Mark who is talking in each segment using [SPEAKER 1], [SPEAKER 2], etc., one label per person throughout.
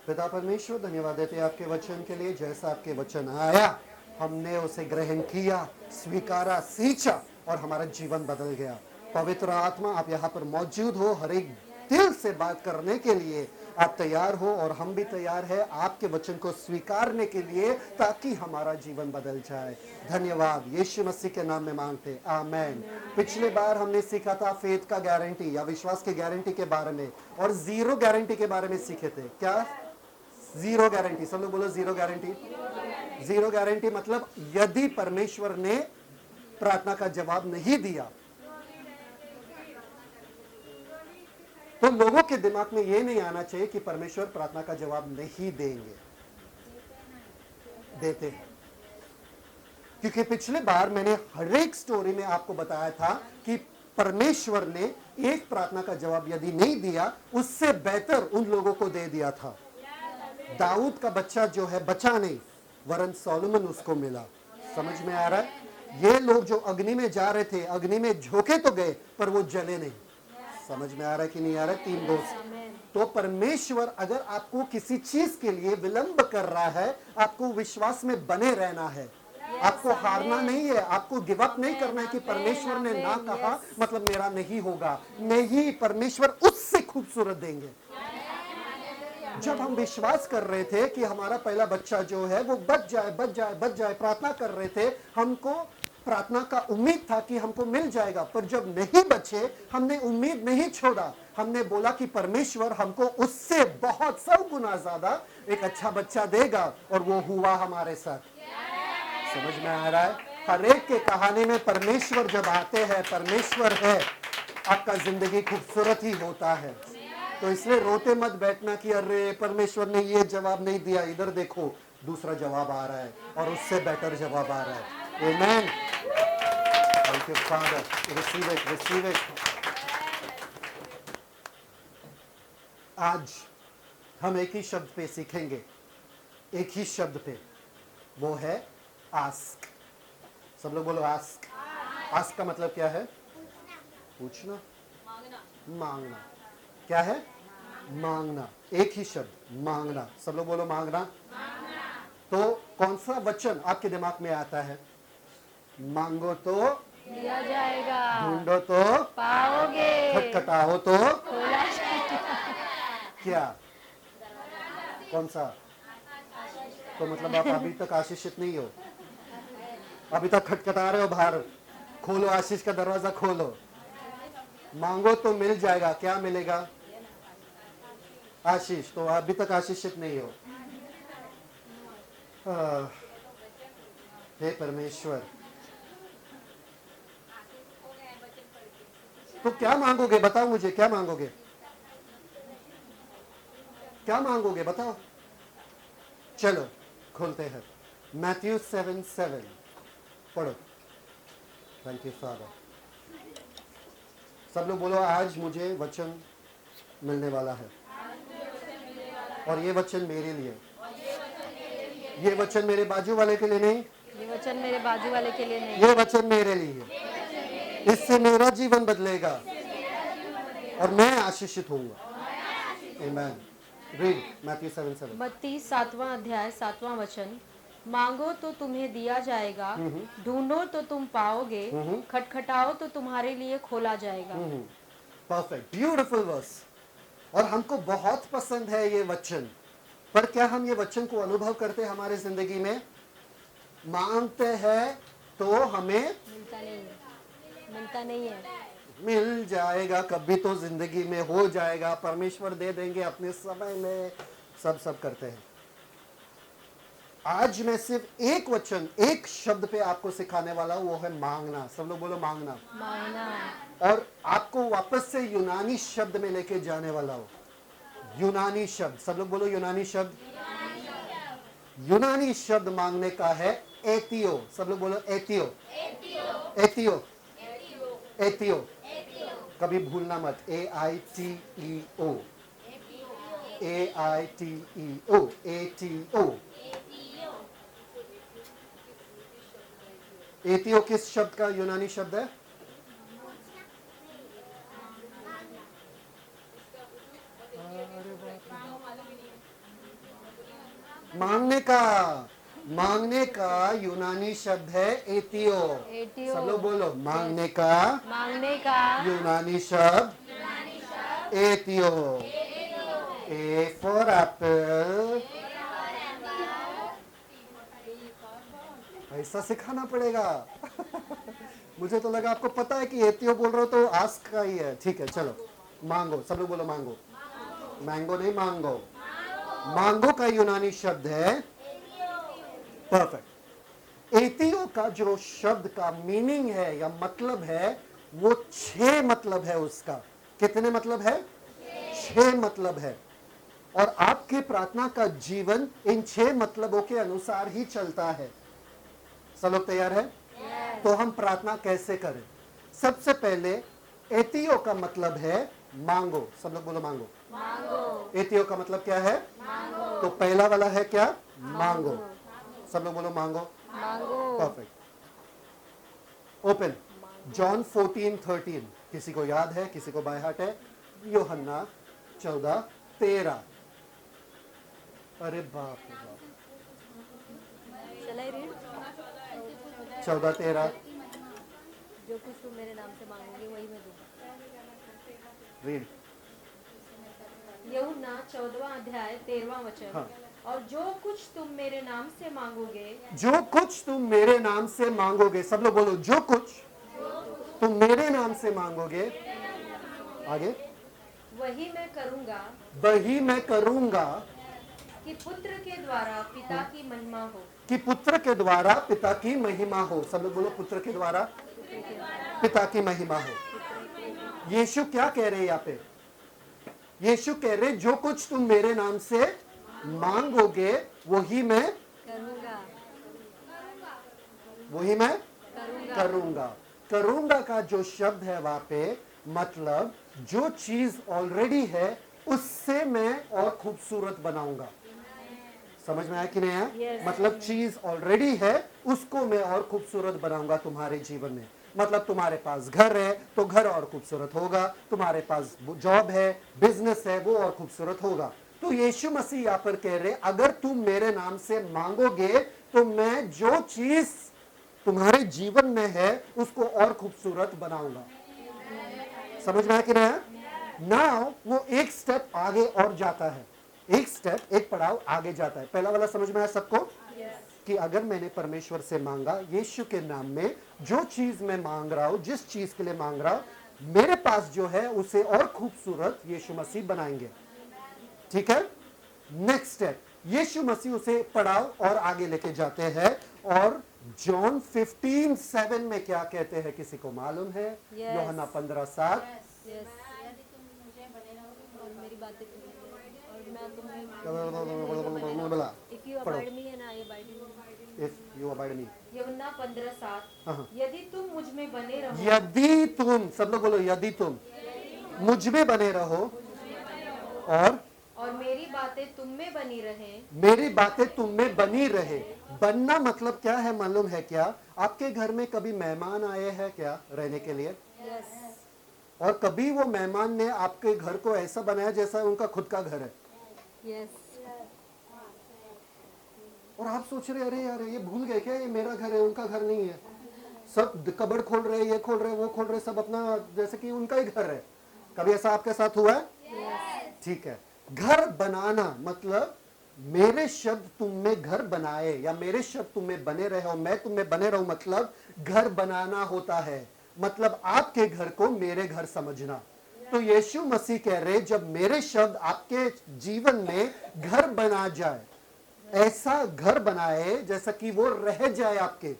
[SPEAKER 1] पिता परमेश्वर, धन्यवाद देते हैं आपके वचन के लिए। जैसा आपके वचन आया, हमने उसे ग्रहण किया, स्वीकारा, सींचा और हमारा जीवन बदल गया। पवित्र आत्मा, आप यहाँ पर मौजूद हो, हर एक दिल से बात करने के लिए आप तैयार हो और हम भी तैयार है आपके वचन को स्वीकारने के लिए, ताकि हमारा जीवन बदल जाए। धन्यवाद, यीशु मसीह के नाम में मांगते, आमेन। पिछले बार हमने सीखा था फेथ का गारंटी या विश्वास की गारंटी के बारे में, और जीरो गारंटी के बारे में सीखे थे। क्या? Zero guarantee. सब लोग बोलो जीरो गारंटी। जीरो गारंटी मतलब यदि परमेश्वर ने प्रार्थना का जवाब नहीं दिया, तो लोगों के दिमाग में यह नहीं आना चाहिए कि परमेश्वर प्रार्थना का जवाब नहीं देंगे। देते हैं, क्योंकि पिछले बार मैंने हर एक स्टोरी में आपको बताया था कि परमेश्वर ने एक प्रार्थना का जवाब यदि नहीं दिया, उससे बेहतर उन लोगों को दे दिया था। दाऊद का बच्चा जो है बचा नहीं, वरन सोलोमन उसको मिला। समझ में आ रहा है? ये लोग जो अग्नि में जा रहे थे, अग्नि में झोंके तो गए पर वो जले नहीं। समझ में आ रहा है कि नहीं आ रहा है? तीन दोस्त। तो परमेश्वर अगर आपको किसी चीज के लिए विलंब कर रहा है, आपको विश्वास में बने रहना है, आपको हारना नहीं है, आपको गिव अप नहीं करना है कि परमेश्वर ने ना कहा मतलब मेरा नहीं होगा। नहीं, परमेश्वर उससे खूबसूरत देंगे। जब हम विश्वास कर रहे थे कि हमारा पहला बच्चा जो है वो बच जाए बच जाए बच जाए, प्रार्थना कर रहे थे, हमको प्रार्थना का उम्मीद था कि हमको मिल जाएगा, पर जब नहीं बचे हमने उम्मीद नहीं छोड़ा। हमने बोला कि परमेश्वर हमको उससे बहुत 100 गुना ज्यादा एक अच्छा बच्चा देगा, और वो हुआ हमारे साथ। समझ में आ रहा है? हर एक के कहानी में परमेश्वर जब आते हैं, परमेश्वर है, आपका जिंदगी खूबसूरत ही होता है। तो इसलिए रोते मत बैठना कि अरे परमेश्वर ने ये जवाब नहीं दिया, इधर देखो दूसरा जवाब आ रहा है और उससे बेटर जवाब आ रहा है। Amen. Thank you father, receive it, receive it. आज हम एक ही शब्द पे सीखेंगे, एक ही शब्द पे, वो है आस्क। सब लोग बोलो आस्क। आस्क का मतलब क्या है? पूछना, मांगना। क्या है? मांगना। एक ही शब्द, मांगना। सब लोग बोलो मांगना। तो कौन सा वचन आपके दिमाग में आता है? मांगो तो
[SPEAKER 2] दिया जाएगा,
[SPEAKER 1] ढूंढो तो
[SPEAKER 2] पाओगे,
[SPEAKER 1] खटखटाओ तो
[SPEAKER 2] खोला जाएगा।
[SPEAKER 1] क्या? कौन सा? तो मतलब आप अभी तक आशीषित नहीं हो, अभी तक खटखटा रहे हो बाहर। खोलो, आशीष का दरवाजा खोलो। मांगो तो मिल जाएगा। क्या मिलेगा? आशीष। तो अभी तक आशीषित नहीं हो। हे परमेश्वर, तो क्या मांगोगे? बताओ मुझे, क्या मांगोगे? क्या मांगोगे बताओ? चलो खोलते हैं मैथ्यू 7:7 पढ़ो। Thank you father. सब लोग बोलो आज मुझे वचन मिलने वाला है, और ये वचन मेरे लिए। ये वचन मेरे बाजू वाले के लिए नहीं,
[SPEAKER 2] ये वचन मेरे बाजू वाले के लिए नहीं,
[SPEAKER 1] ये वचन मेरे लिए। इससे मेरा जीवन बदलेगा और मैं आशीषित होऊंगा। आमेन। Read Matthew 7:7।
[SPEAKER 2] मत्ती 7वां अध्याय 7वां वचन। मांगो तो तुम्हें दिया जाएगा, ढूंढो तो तुम पाओगे, खटखटाओ तो तुम्हारे लिए खोला जाएगा।
[SPEAKER 1] Perfect, beautiful verse. और हमको बहुत पसंद है ये वचन, पर क्या हम ये वचन को अनुभव करते हैं हमारे जिंदगी में? मांगते हैं तो हमें
[SPEAKER 2] मिलता नहीं है, मिलता नहीं है।
[SPEAKER 1] मिल जाएगा, कभी तो जिंदगी में हो जाएगा, परमेश्वर दे देंगे अपने समय में, सब करते हैं। आज मैं सिर्फ एक वचन, एक शब्द पे आपको सिखाने वाला हूं, वो है मांगना। सब लोग बोलो मांगना।
[SPEAKER 2] मांगना।
[SPEAKER 1] और आपको वापस से यूनानी शब्द में लेके जाने वाला हूं। यूनानी शब्द। सब लोग बोलो यूनानी शब्द। यूनानी शब्द मांगने का है एथियो। सब लोग बोलो एथियो। एथियो, एथियो। कभी भूलना मत। AITEO, AITEO, एथियो। एथियो किस शब्द का यूनानी शब्द है? मांगने का यूनानी शब्द है एतियो।
[SPEAKER 2] एटियो।
[SPEAKER 1] सब लोग बोलो, मांगने का
[SPEAKER 2] मांगने का
[SPEAKER 1] यूनानी शब्द एतियो। A for Apple. ऐसा सिखाना पड़ेगा। मुझे तो लगा आपको पता है कि एतियो बोल रहे हो तो आस्क का ही है। ठीक है, चलो मांगो। सब लोग बोलो मांगो। मैंगो नहीं, मांगो। मांगो का यूनानी शब्द है परफेक्ट। एतियो का जो शब्द का मीनिंग है या मतलब है, वो 6 मतलब है उसका। कितने मतलब है? 6 मतलब है। और आपके प्रार्थना का जीवन इन 6 मतलबों के अनुसार ही चलता है। सब लोग तैयार है? तो हम प्रार्थना कैसे करें? सबसे पहले एतियो का मतलब है मांगो। सब लोग बोलो मांगो।
[SPEAKER 2] मांगो।
[SPEAKER 1] एतियो का मतलब क्या है?
[SPEAKER 2] मांगो।
[SPEAKER 1] तो पहला वाला है क्या? मांगो। सब लोग बोलो मांगो।
[SPEAKER 2] मांगो।
[SPEAKER 1] परफेक्ट। Open John 14:13। किसी को याद है? किसी को बाय हार्ट है? यूहन्ना 14:13। अरे बाप रे बाप।
[SPEAKER 2] Shall I read?
[SPEAKER 1] 14:13
[SPEAKER 2] जो कुछ तुम मेरे नाम से मांगोगे वही मैं दूंगा।
[SPEAKER 1] रीड।
[SPEAKER 2] यूहन्ना 14वां अध्याय 13वां वचन।
[SPEAKER 1] हाँ।
[SPEAKER 2] और जो कुछ तुम मेरे नाम से मांगोगे
[SPEAKER 1] जो कुछ तुम मेरे नाम से मांगोगे। सब लोग बोलो, जो कुछ तुम मेरे नाम से मांगोगे। आगे।
[SPEAKER 2] वही मैं करूंगा
[SPEAKER 1] वही मैं करूंगा
[SPEAKER 2] कि पुत्र के द्वारा पिता की महिमा हो।
[SPEAKER 1] कि पुत्र के द्वारा पिता की महिमा हो। सब लोग बोलो, पुत्र के द्वारा पिता की महिमा हो। यीशु क्या कह रहे हैं यहाँ पे? यीशु कह रहे, जो कुछ तुम मेरे नाम से मांगोगे वही मैं
[SPEAKER 2] करूंगा।
[SPEAKER 1] करूंगा। करूंगा का जो शब्द है वहां पे, मतलब जो चीज ऑलरेडी है उससे मैं और खूबसूरत बनाऊंगा। समझ में आया कि नहीं आया?
[SPEAKER 2] Yes.
[SPEAKER 1] मतलब चीज ऑलरेडी है, उसको मैं और खूबसूरत बनाऊंगा तुम्हारे जीवन में। मतलब तुम्हारे पास घर है तो घर और खूबसूरत होगा, तुम्हारे पास जॉब है, बिजनेस है, वो और खूबसूरत होगा। तो यीशु मसीह यहाँ पर कह रहे, अगर तुम मेरे नाम से मांगोगे तो मैं जो चीज तुम्हारे जीवन में है उसको और खूबसूरत बनाऊंगा। समझ में आया कि नहीं? नाउ वो एक स्टेप आगे और जाता है। एक स्टेप, एक पड़ाव आगे जाता है। पहला वाला समझ में आया सबको? कि अगर मैंने परमेश्वर से मांगा यीशु के नाम में, जो चीज मैं मांग रहा हूं, जिस चीज के लिए मांग रहा हूं, मेरे पास जो है उसे और खूबसूरत यीशु मसीह बनाएंगे। ठीक है? नेक्स्ट स्टेप, यीशु मसीह उसे पड़ाव और आगे लेके जाते हैं। और जॉन 15:7 में क्या कहते हैं? किसी को मालूम है?
[SPEAKER 2] Yes.
[SPEAKER 1] यूहन्ना 15:7।
[SPEAKER 2] Yes. और मेरी बातें और मैं तुम्हें If you abide me and I abide in you.
[SPEAKER 1] If you abide me.
[SPEAKER 2] यूहन्ना 15:7।
[SPEAKER 1] हाँ।
[SPEAKER 2] यदि तुम मुझ में बने रहो।
[SPEAKER 1] यदि तुम, सब लोग बोलो, यदि तुम मुझ में बने रहो
[SPEAKER 2] और मेरी बातें तुम में बनी रहे।
[SPEAKER 1] मेरी बातें तुम में बनी रहे। बनना मतलब क्या है मालूम है क्या? आपके घर में कभी मेहमान आए हैं क्या रहने के लिए?
[SPEAKER 2] Yes.
[SPEAKER 1] और कभी वो मेहमान ने आपके घर को ऐसा बनाया जैसा उनका खुद का घर है,
[SPEAKER 2] Yes.
[SPEAKER 1] और आप सोच रहे अरे यार ये भूल गए क्या, ये मेरा घर है, उनका घर नहीं है। सब कबर्ड खोल रहे, ये खोल रहे, वो खोल रहे, सब अपना जैसे कि उनका ही घर है। कभी ऐसा आपके साथ हुआ है? ठीक है। घर बनाना मतलब मेरे शब्द तुम में घर बनाए, या मेरे शब्द तुम में बने रहे और मैं तुम में बने रहूं, मतलब घर बनाना होता है। मतलब आपके घर को मेरे घर समझना। तो यीशु मसीह कह रहे, जब मेरे शब्द आपके जीवन में घर बना जाए, ऐसा घर बनाए जैसा कि वो रह जाए आपके।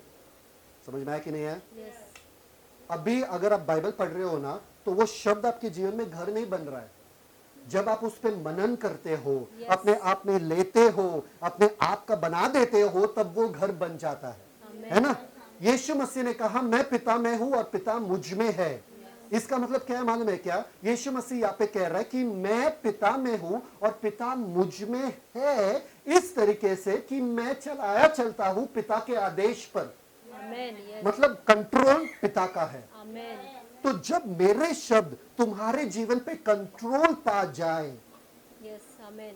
[SPEAKER 1] समझ में आया कि नहीं है?
[SPEAKER 2] Yes.
[SPEAKER 1] अभी अगर आप बाइबल पढ़ रहे हो ना, तो वो शब्द आपके जीवन में घर नहीं बन रहा है। जब आप उस पर मनन करते हो,
[SPEAKER 2] Yes.
[SPEAKER 1] अपने आप में लेते हो, अपने आप का बना देते हो, तब वो घर बन जाता है।
[SPEAKER 2] Amen.
[SPEAKER 1] है ना? यीशु मसीह ने कहा, मैं पिता में हूं और पिता मुझ में है। इसका मतलब क्या है मालूम है क्या? यीशु मसीह यहाँ पे कह रहा है कि मैं पिता में हूं और पिता मुझ में है, इस तरीके से कि मैं चलता हूं पिता के आदेश पर।
[SPEAKER 2] Amen. Yes.
[SPEAKER 1] मतलब कंट्रोल पिता का है।
[SPEAKER 2] Amen.
[SPEAKER 1] तो जब मेरे शब्द तुम्हारे जीवन पे कंट्रोल पा जाए,
[SPEAKER 2] Yes. Amen.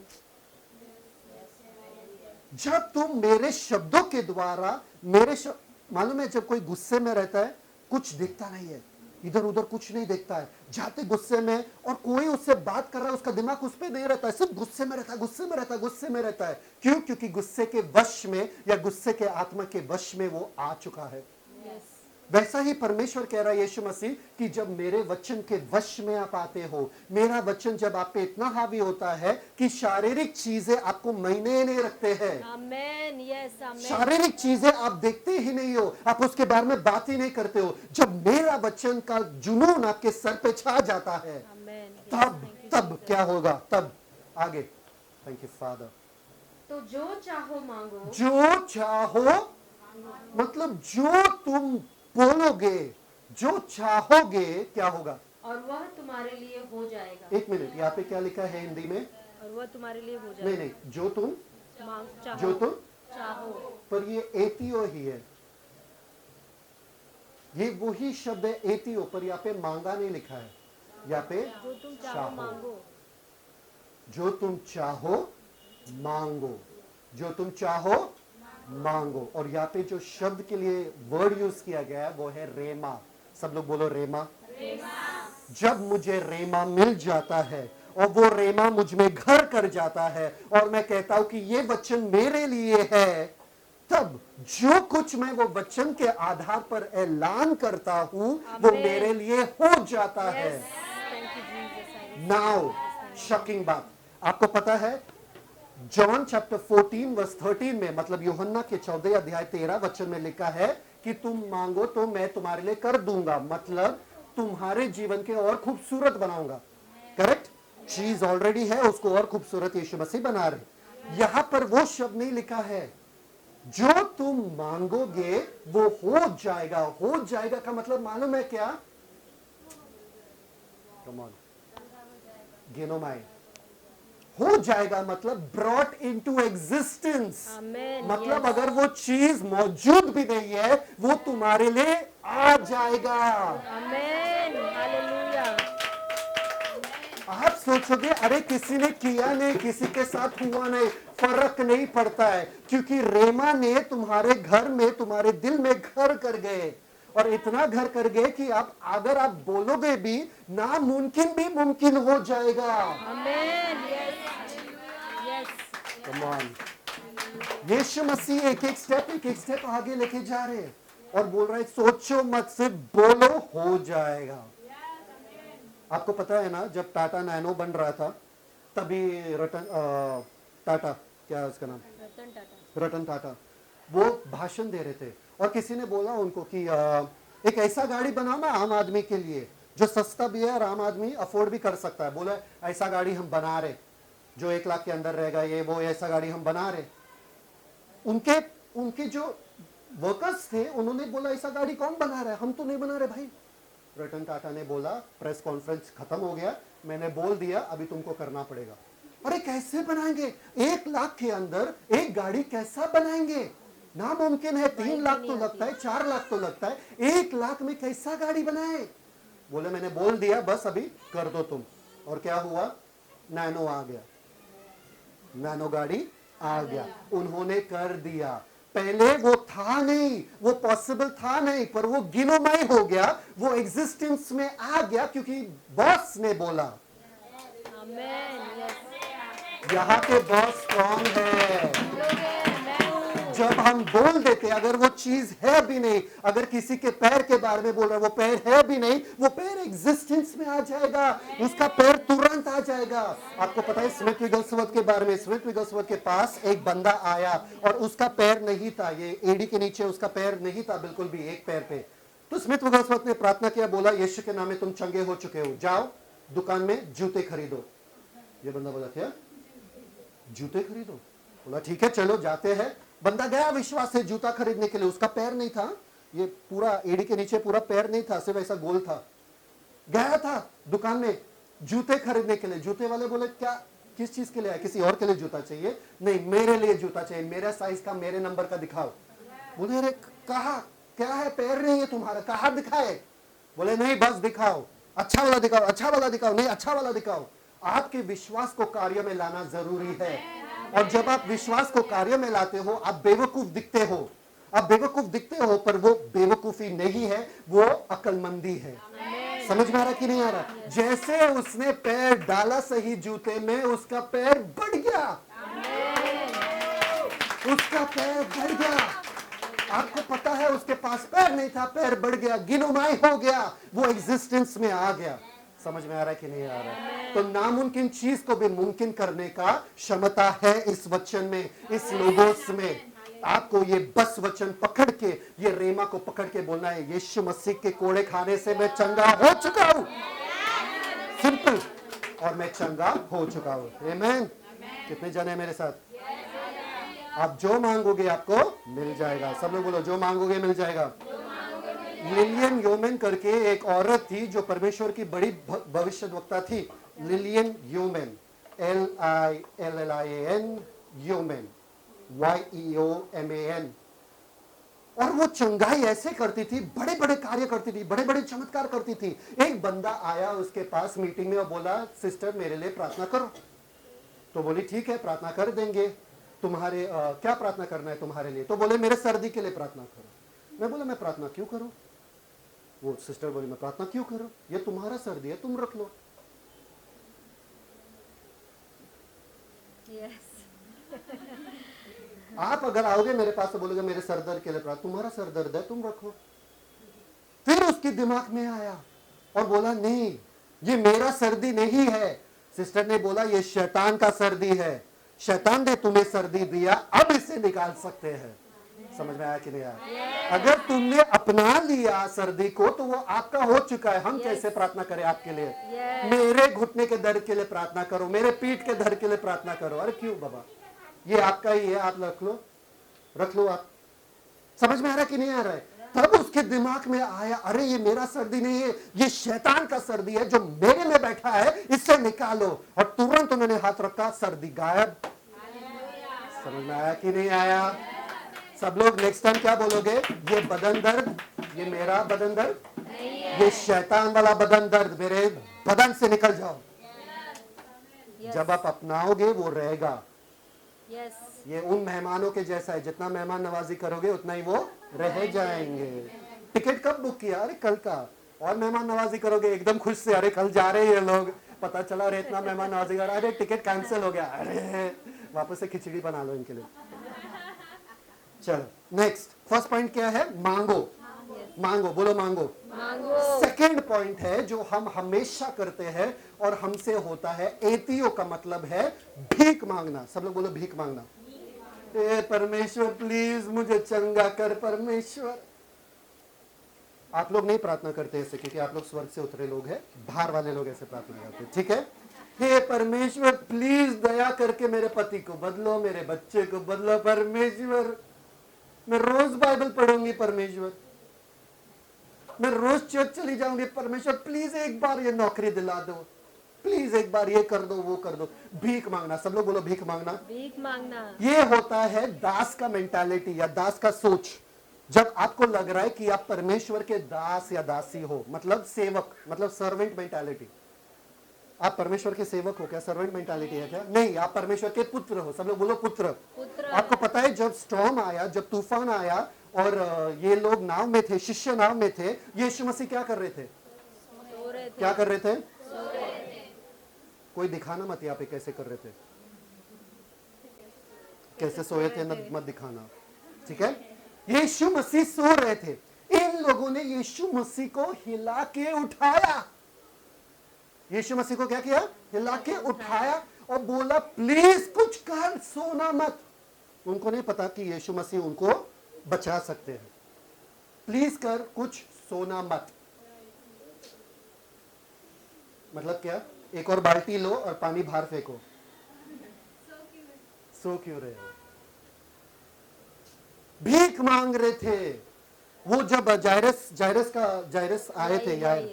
[SPEAKER 1] जब तुम मेरे शब्दों के द्वारा मालूम है जब कोई गुस्से में रहता है कुछ दिखता नहीं है, इधर उधर कुछ नहीं देखता है, जाते गुस्से में और कोई उससे बात कर रहा है उसका दिमाग उस पर नहीं रहता है, सिर्फ गुस्से में रहता है, गुस्से में रहता है, गुस्से में रहता है। क्यों? क्योंकि गुस्से के वश में या गुस्से के आत्मा के वश में वो आ चुका है। वैसा ही परमेश्वर कह रहा है यीशु मसीह कि जब मेरे वचन के वश में आप आते हो, मेरा वचन जब आप पे इतना हावी होता है कि शारीरिक चीजें आपको महीने नहीं रखते हैं,
[SPEAKER 2] आमेन, यस, आमेन,
[SPEAKER 1] शारीरिक चीजें आप देखते ही नहीं हो, आप उसके बारे में बात ही नहीं करते हो, जब मेरा वचन का जुनून आपके सर पे छा जाता है,
[SPEAKER 2] आमेन,
[SPEAKER 1] तब क्या होगा? तब आगे, थैंक यू फादर।
[SPEAKER 2] तो जो चाहो मांगो,
[SPEAKER 1] जो चाहो मतलब जो तुम बोलोगे, जो चाहोगे क्या होगा?
[SPEAKER 2] और वह तुम्हारे लिए हो जाएगा।
[SPEAKER 1] एक मिनट, यहाँ पे क्या लिखा है हिंदी में?
[SPEAKER 2] और वह तुम्हारे लिए हो
[SPEAKER 1] नहीं
[SPEAKER 2] जाएगा।
[SPEAKER 1] नहीं, जो तुम
[SPEAKER 2] चाहो,
[SPEAKER 1] जो तुम
[SPEAKER 2] चाहो,
[SPEAKER 1] पर ये एतियो ही है, ये वही शब्द है एतियो, पर यहाँ पे मांगा नहीं लिखा है, यहाँ पे
[SPEAKER 2] जो तुम चाहो मांगो,
[SPEAKER 1] जो तुम चाहो मांगो, जो तुम चाहो मांगो। और यहाँ पे जो शब्द के लिए वर्ड यूज किया गया है वो है रेमा। सब लोग बोलो रेमा। जब मुझे रेमा मिल जाता है और वो रेमा मुझ में घर कर जाता है और मैं कहता हूं कि ये वचन मेरे लिए है, तब जो कुछ मैं वो वचन के आधार पर ऐलान करता हूं वो मेरे लिए हो जाता है। नाउ शॉकिंग बात आपको पता है, जॉन चैप्टर 14 वर्स 13 में, मतलब यूहन्ना के 14 अध्याय 13 वचन में लिखा है कि तुम मांगो तो मैं तुम्हारे लिए कर दूंगा, मतलब तुम्हारे जीवन के और खूबसूरत बनाऊंगा। करेक्ट? चीज ऑलरेडी है, उसको और खूबसूरत यीशु मसीह बना रहे। यहां पर वो शब्द नहीं लिखा है जो तुम मांगोगे वो हो जाएगा। हो जाएगा का मतलब मालूम है क्या? कम ऑन, गेनोमाई। हो जाएगा मतलब ब्रॉट इनटू एग्जिस्टेंस, मतलब अगर वो चीज मौजूद भी नहीं है वो तुम्हारे लिए आ जाएगा।
[SPEAKER 2] आमेन, हालेलुया।
[SPEAKER 1] आप सोचोगे अरे किसी ने किया नहीं, किसी के साथ हुआ नहीं, फर्क नहीं पड़ता है, क्योंकि रेमा ने तुम्हारे घर में, तुम्हारे दिल में घर कर गए, और इतना घर कर गए कि आप अगर आप बोलोगे भी नामुमकिन भी मुमकिन हो जाएगा।
[SPEAKER 2] आमेन, यस, यस,
[SPEAKER 1] कम ऑन। यीशु मसीह एक एक स्टेप आगे लेके जा रहे हैं और बोल रहे हैं सोचो मत, सिर्फ बोलो, हो जाएगा। आपको पता है ना, जब टाटा नैनो बन रहा था तभी टाटा, क्या है उसका नाम, रतन टाटा, वो भाषण दे रहे थे और किसी ने बोला उनको कि एक ऐसा गाड़ी बनाओ ना आम आदमी के लिए जो सस्ता भी है और आम आदमी अफोर्ड भी कर सकता है। बोला ऐसा गाड़ी हम बना रहे जो 1 लाख के अंदर रहेगा, ये वो ऐसा गाड़ी हम बना रहे। उनके जो वर्कर्स थे उन्होंने बोला ऐसा गाड़ी कौन बना रहा है, हम तो नहीं बना रहे भाई। रतन टाटा ने बोला प्रेस कॉन्फ्रेंस खत्म हो गया, मैंने बोल दिया अभी तुमको करना पड़ेगा। अरे कैसे बनाएंगे, 1 लाख के अंदर एक गाड़ी कैसा बनाएंगे, नामुमकिन है। 3 लाख तो लगता है, 4 लाख तो लगता है, 1 लाख में कैसा गाड़ी बनाए। बोले मैंने बोल दिया बस अभी कर दो तुम। और क्या हुआ, नैनो आ गया, नैनो गाड़ी आ गया, उन्होंने कर दिया। पहले वो था नहीं, वो पॉसिबल था नहीं, पर वो गिनोमय हो गया, वो एग्जिस्टेंस में आ गया क्योंकि बॉस ने बोला।
[SPEAKER 2] आमेन, यस।
[SPEAKER 1] यहाँ के बॉस कौन है? जब हम बोल देते, अगर वो चीज है भी नहीं, अगर किसी के पैर के बारे में बोल रहा है, वो पैर है भी नहीं, वो पैर एग्जिस्टेंस में आ जाएगा, उसका पैर तुरंत आ जाएगा। आपको पता है स्मिथ विगलस्वर्थ के बारे में, स्मिथ विगलस्वर्थ के पास एक बंदा आया और उसका पैर नहीं था, ये एड़ी के नीचे उसका पैर नहीं था बिल्कुल भी, एक पैर पे। तो स्मिथ विगलस्वर्थ ने प्रार्थना किया, बोला यीशु के नाम में तुम चंगे हो चुके हो, जाओ दुकान में जूते खरीदो। ये बंदा बोला क्या जूते खरीदो? बोला ठीक है चलो जाते हैं। बंदा गया विश्वास से जूता खरीदने के लिए, उसका पैर नहीं था, ये पूरा एड़ी के नीचे पूरा पैर नहीं था, सिर्फ ऐसा गोल था। गया था दुकान में जूते खरीदने के लिए, जूते वाले बोले क्या किस चीज के लिए है, किसी और के लिए जूता चाहिए? नहीं मेरे लिए जूता चाहिए, मेरा साइज का, मेरे नंबर का दिखाओ। बोले अरे कहा क्या है, पैर नहीं है तुम्हारा, कहा दिखाए? बोले नहीं बस दिखाओ, अच्छा वाला दिखाओ, अच्छा वाला दिखाओ, नहीं अच्छा वाला दिखाओ। आपके विश्वास को कार्य में लाना जरूरी है। और जब आप विश्वास को कार्य में लाते हो, आप बेवकूफ दिखते हो। आप बेवकूफ दिखते हो, पर वो बेवकूफी नहीं है, वो अक्लमंदी है। समझ में आ रहा कि नहीं आ रहा? जैसे उसने पैर डाला सही जूते में, उसका पैर बढ़ गया, उसका पैर बढ़ गया। आपको पता है उसके पास पैर नहीं था, पैर बढ़ गया, गिनुमाई हो गया, वो एग्जिस्टेंस में आ गया। समझ में आ रहा है कि नहीं आ रहा? तो नामुमकिन चीज को भी मुमकिन करने का क्षमता है इस वचन में, इस लोगोस में। आपको ये बस वचन पकड़ के, ये रेमा को पकड़ के बोलना है, यीशु मसीह के कोड़े खाने से मैं चंगा हो चुका हूं। सिंपल, और मैं चंगा हो चुका हूं। आमीन। कितने जने मेरे साथ? आप जो मांगोगे आपको मिल जाएगा। सब लोग बोलो, जो मांगोगे मिल जाएगा। लिलियन योमेन करके एक औरत थी जो परमेश्वर की बड़ी भविष्यद्वक्ता थी। Lillian Yeoman, LILLIAN, Yeoman, YEOMAN। और वो चंगाई ऐसे करती थी, बड़े बड़े कार्य करती थी, बड़े बड़े चमत्कार करती थी। एक बंदा आया उसके पास मीटिंग में और बोला, सिस्टर मेरे लिए प्रार्थना करो। तो बोली ठीक है, प्रार्थना कर देंगे। तुम्हारे क्या प्रार्थना करना है तुम्हारे लिए? तो बोले मेरे सर्दी के लिए प्रार्थना करो। मैं बोला मैं प्रार्थना क्यों करूं? वो सिस्टर बोली मैं प्रार्थना क्यों करूं? ये तुम्हारा सर्दी है, तुम रख लो। आप अगर आओगे मेरे पास तो बोलोगे मेरे सर दर्द के लिए प्रार्थना, तुम्हारा सर दर्द है, तुम रखो। फिर उसके दिमाग में आया और बोला नहीं, ये मेरा सर्दी नहीं है। सिस्टर ने बोला ये शैतान का सर्दी है, शैतान ने तुम्हें सर्दी दिया, अब इसे निकाल सकते हैं। समझ में आया कि नहीं आया? अगर तुमने अपना लिया सर्दी को तो वो आपका हो चुका है। हम कैसे प्रार्थना करें आपके लिए? मेरे घुटने के दर्द के लिए प्रार्थना करो, मेरे पीठ के दर्द के लिए प्रार्थना करो। अरे क्यों बाबा, ये आपका ही है, आप रख लो, रख लो आप। समझ में आ रहा है कि नहीं आ रहा है? तब उसके दिमाग में आया, अरे ये मेरा सर्दी नहीं है, ये शैतान का सर्दी है जो मेरे में बैठा है, इससे निकालो। और तुरंत उन्होंने हाथ रखा, सर्दी गायब। समझ में आया कि नहीं आया? सब लोग नेक्स्ट टाइम क्या बोलोगे? ये बदन दर्द, ये मेरा बदन दर्द, ये शैतान वाला बदन दर्द मेरे बदन से निकल जाओ। जब आप अपनाओगे वो रहेगा। ये उन मेहमानों के जैसा है, जितना मेहमान नवाजी करोगे उतना ही वो रह जाएंगे। टिकट कब बुक किया? अरे कल का। और मेहमान नवाजी करोगे एकदम खुश से, अरे कल जा रहे हैं लोग, पता चला अरे इतना मेहमान नवाजी कर, अरे टिकट कैंसिल हो गया, अरे वापस से खिचड़ी बना लो इनके लिए। चलो नेक्स्ट, फर्स्ट पॉइंट क्या है? मांगो। मांगो, बोलो मांगो। सेकंड पॉइंट है जो हम हमेशा करते हैं और हमसे होता है, एतियो का मतलब है भीख मांगना। सब लोग बोलो भीख मांगना। ए परमेश्वर प्लीज मुझे चंगा कर परमेश्वर। आप लोग नहीं प्रार्थना करते ऐसे, क्योंकि आप लोग स्वर्ग से उतरे लोग हैं, बाहर वाले लोग ऐसे प्रार्थना करते हैं, ठीक है? हे परमेश्वर प्लीज दया करके मेरे पति को बदलो, मेरे बच्चे को बदलो परमेश्वर। मैं रोज बाइबल पढ़ूंगी परमेश्वर, मैं रोज चर्च चली जाऊंगी परमेश्वर, प्लीज एक बार ये नौकरी दिला दो, प्लीज एक बार ये कर दो, वो कर दो। भीख मांगना। सब लोग बोलो भीख मांगना।
[SPEAKER 2] भीख मांगना
[SPEAKER 1] ये होता है दास का मेंटालिटी या दास का सोच। जब आपको लग रहा है कि आप परमेश्वर के दास या दासी हो, मतलब सेवक, मतलब सर्वेंट मेंटालिटी। आप परमेश्वर के सेवक हो क्या? सर्वेंट मेंटालिटी है क्या? नहीं, आप परमेश्वर के पुत्र हो। सब लोग बोलो पुत्र। आपको पता है जब स्टॉर्म आया, जब तूफान आया और ये लोग नाव में थे, शिष्य नाव में थे, यीशु मसीह क्या कर रहे थे? क्या कर रहे थे? कोई दिखाना मत यहाँ पे कैसे कर रहे थे, कैसे सोए थे मत दिखाना, ठीक है? यीशु मसीह सो रहे थे, इन लोगों ने यीशु मसीह को हिला के उठाया। यीशु मसीह को क्या किया? हिला के उठाया और बोला प्लीज कुछ कर, सोना मत। उनको नहीं पता कि यीशु मसीह उनको बचा सकते हैं। प्लीज कर कुछ, सोना मत। मतलब क्या? एक और बाल्टी लो और पानी बाहर फेंको। सो क्यों रहे हो? भीख मांग रहे थे। वो जब जायरस आए थे, यार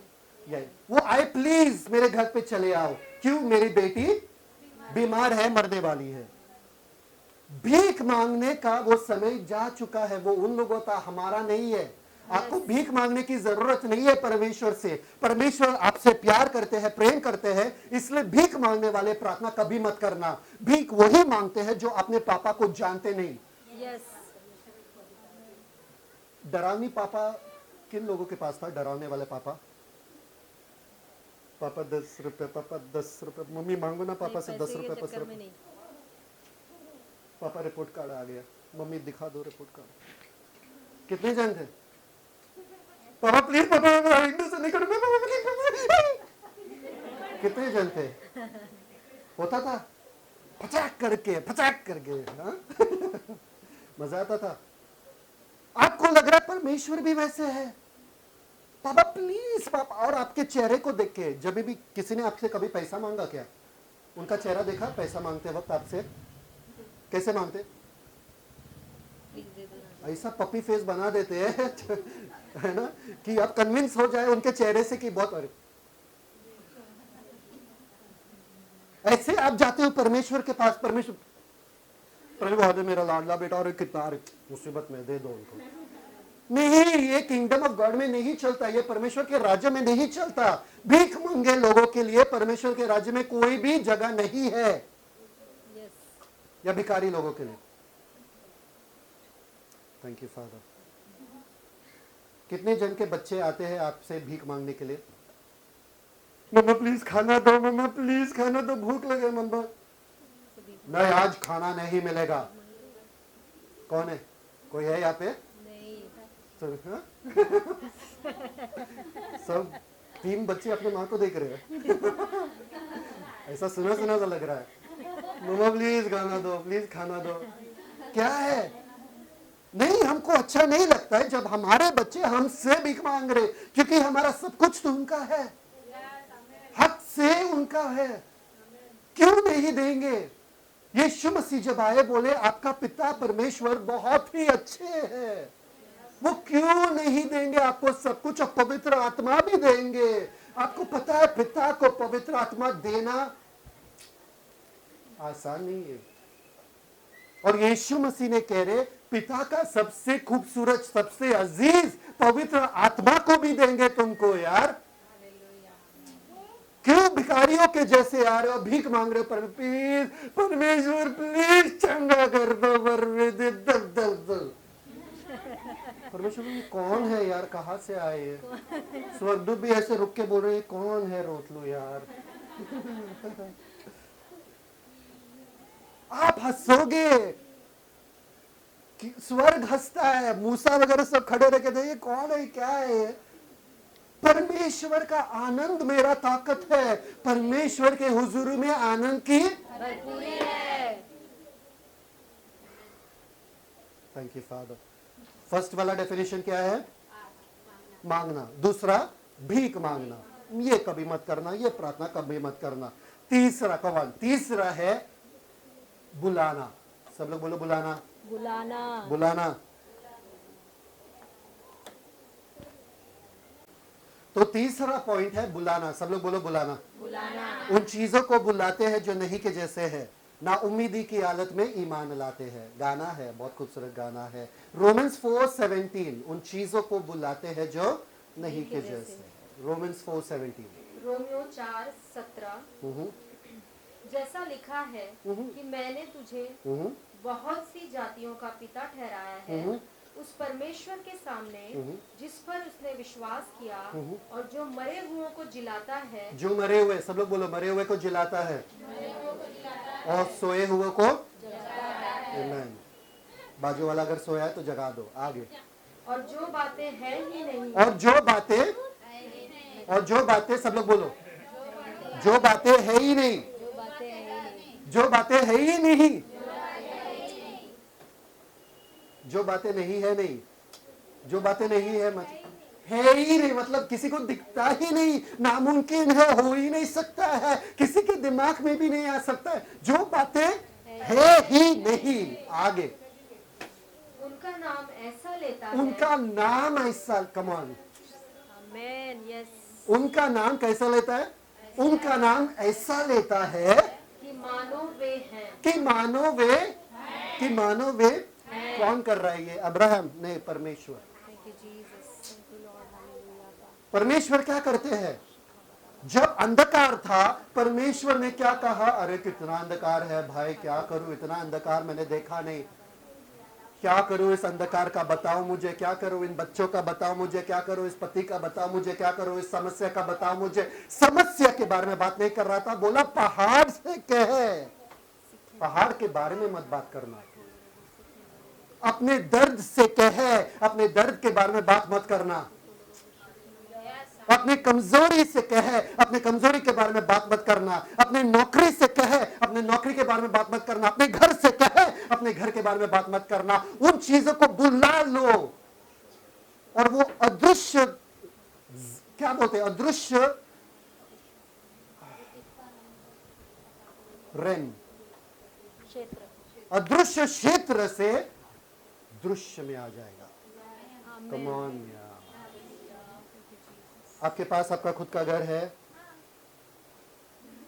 [SPEAKER 1] वो आए, प्लीज मेरे घर पे चले आओ। क्यों? मेरी बेटी बीमार है, मरने वाली है। भीख मांगने का वो समय जा चुका है, वो उन लोगों का, हमारा नहीं है। आपको भीख मांगने की जरूरत नहीं है परमेश्वर से। परमेश्वर आपसे प्यार करते हैं, प्रेम करते हैं, इसलिए भीख मांगने वाले प्रार्थना कभी मत करना। भीख वही मांगते हैं जो अपने पापा को जानते नहीं।
[SPEAKER 2] यस,
[SPEAKER 1] डरावनी पापा किन लोगों के पास था? डरावने वाले पापा। पापा 10 रुपए, पापा 10 रुपए, मम्मी मांगो ना पापा से 10 रुपए, 5 रुपए।
[SPEAKER 2] नहीं।
[SPEAKER 1] पापा रिपोर्ट कार्ड आ गया, मम्मी दिखा दो रिपोर्ट कार्ड। कितने जन थे? पापा प्लीज, पापा से नहीं करूंगा, पापा प्लीज, पापा। कितने जन थे? होता था फचाक करके हाँ? मजा आता था। आपको लग रहा है परमेश्वर भी वैसे है? पापा प्लीज पापा। और आपके चेहरे को देख के, जब भी किसी ने आपसे कभी पैसा मांगा क्या? उनका चेहरा देखा पैसा मांगते वक्त आपसे? कैसे मांगते? ऐसा पपी फेस बना देते हैं है ना, कि आप कन्विंस हो जाए उनके चेहरे से कि बहुत। अरे ऐसे आप जाते हो परमेश्वर के पास, परमेश्वर मेरा लाडला बेटा, और कितना मुसीबत में दे दो उनको। नहीं, ये किंगडम ऑफ गॉड में नहीं चलता, ये परमेश्वर के राज्य में नहीं चलता। भीख मांगे लोगों के लिए परमेश्वर के राज्य में कोई भी जगह नहीं है, या भिखारी लोगों के लिए। Thank you father. कितने जन के बच्चे आते हैं आपसे भीख मांगने के लिए? मम्मा प्लीज खाना दो, मम्मा प्लीज खाना दो, भूख लगे मम्मा। नहीं, आज खाना नहीं मिलेगा। कौन है? कोई है यहाँ पे? हाँ? सब 3 बच्चे अपने माँ को देख रहे हैं ऐसा सुना सा लग रहा है। मम्मा प्लीज खाना दो, प्लीज खाना दो। क्या है? नहीं, हमको अच्छा नहीं लगता है जब हमारे बच्चे हमसे भीख मांग रहे, क्योंकि हमारा सब कुछ तो उनका है, हक से उनका है। क्यों नहीं देंगे? यीशु मसीह जब आए बोले आपका पिता परमेश्वर बहुत ही अच्छे हैं, वो क्यों नहीं देंगे आपको सब कुछ? और पवित्र आत्मा भी देंगे। आपको पता है पिता को पवित्र आत्मा देना आसान नहीं है। और यीशु मसीह ने कह रहे पिता का सबसे खूबसूरत, सबसे अजीज पवित्र आत्मा को भी देंगे तुमको। यार क्यों भिखारियों के जैसे आ रहे हो, भीख मांग रहे हो? प्लीज परमेश्वर प्लीज चंगा कर दो, परमेश्वर कौन है यार? कहाँ से आए हैं? स्वर्गदूत भी ऐसे रुक के बोल रहे हैं कौन है? रोक लो यार आप हंसोगे कि स्वर्ग हंसता है, मूसा वगैरह सब खड़े रह के, ये कौन है, क्या है? परमेश्वर का आनंद मेरा ताकत है। परमेश्वर के हुजूर में आनंद की भरपूरी है। Thank you father. फर्स्ट वाला डेफिनेशन क्या है? मांगना। दूसरा भीख मांगना, ये कभी मत करना, ये प्रार्थना कभी मत करना। तीसरा कौन? तीसरा है बुलाना। सब लोग बोलो बुलाना,
[SPEAKER 2] बुलाना,
[SPEAKER 1] बुलाना। तो तीसरा पॉइंट है बुलाना। सब लोग बोलो बुलाना,
[SPEAKER 2] बुलाना।
[SPEAKER 1] उन चीजों को बुलाते हैं जो नहीं के जैसे है, ना उम्मीदी की हालत में ईमान लाते हैं। गाना है, बहुत खूबसूरत गाना है, रोमन्स 4:17। उन चीजों को बुलाते हैं जो नहीं के जैसे। रोमन्स 4:17।
[SPEAKER 2] रोमियो 4:17। जैसा लिखा है कि मैंने तुझे बहुत सी जातियों का पिता ठहराया है, उस परमेश्वर के सामने जिस पर उसने विश्वास किया और जो मरे हुओं को जिलाता है। जो मरे हुए, सब लोग बोलो मरे हुए को जिलाता है, और सोए हुए को आमीन। बाजू वाला अगर सोया है तो जगा दो। आगे। और जो बातें हैं ही नहीं, और जो बातें सब लोग बोलो, जो बातें है ही नहीं, जो बातें है ही नहीं, जो बातें नहीं है, नहीं जो बातें नहीं है, मतलब है ही नहीं, मतलब किसी को दिखता ही नहीं, नामुमकिन है, हो ही नहीं सकता है, किसी के दिमाग में भी नहीं आ सकता है, जो बातें है ही नहीं। आगे। उनका नाम ऐसा लेता है, उनका नाम ऐसा, कम ऑन आमेन, यस। उनका नाम कैसा लेता है? उनका नाम ऐसा लेता है कि मानो वे हैं, कि मानो वे, कि मानो वे। कौन कर रहा है ये? अब्राहम? नहीं, परमेश्वर।
[SPEAKER 1] परमेश्वर क्या करते हैं? जब अंधकार था, परमेश्वर ने क्या कहा? अरे कितना अंधकार है भाई, क्या करूं, इतना अंधकार मैंने देखा नहीं, क्या करूं इस अंधकार का, बताओ मुझे, क्या करूं इन बच्चों का, बताओ मुझे, क्या करूं इस पति का, बताओ मुझे, क्या करूं इस समस्या का, बताओ मुझे। समस्या के बारे में बात नहीं कर रहा था, बोला पहाड़ से कहे, पहाड़ के बारे में मत बात करना, अपने दर्द से कहे, अपने दर्द के बारे में बात मत करना, अपनी कमजोरी से कहे, अपनी कमजोरी के बारे में बात मत करना, अपनी नौकरी से कहे, अपने नौकरी के बारे में बात मत करना, अपने घर से कहे, अपने घर के बारे में बात मत करना। उन चीजों को बुला लो और वो अदृश्य, क्या बोलते हैं, अदृश्य रेन, अदृश्य क्षेत्र से दृश्य में आ जाएगा। कम ऑन यार, आपके पास आपका खुद का घर है,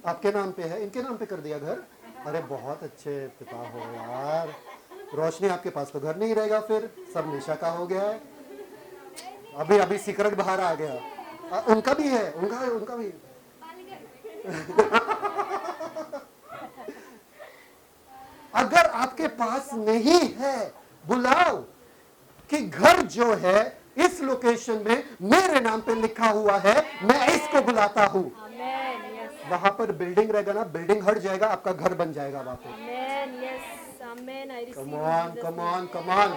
[SPEAKER 1] आपके नाम पे है, इनके नाम पे कर दिया घर, अरे बहुत अच्छे पिता हो यार। रोशनी, आपके पास तो घर नहीं रहेगा, फिर सब नशा का हो गया है। अभी अभी सीक्रेट बाहर आ गया, उनका भी है, उनका भी अगर आपके पास नहीं है, बुलाओ कि घर जो है इस लोकेशन में मेरे नाम पे लिखा हुआ है, मैं इसको बुलाता हूं। वहां पर बिल्डिंग रहेगा ना, बिल्डिंग हट जाएगा, आपका घर बन जाएगा वहां पे। Come on come on come on,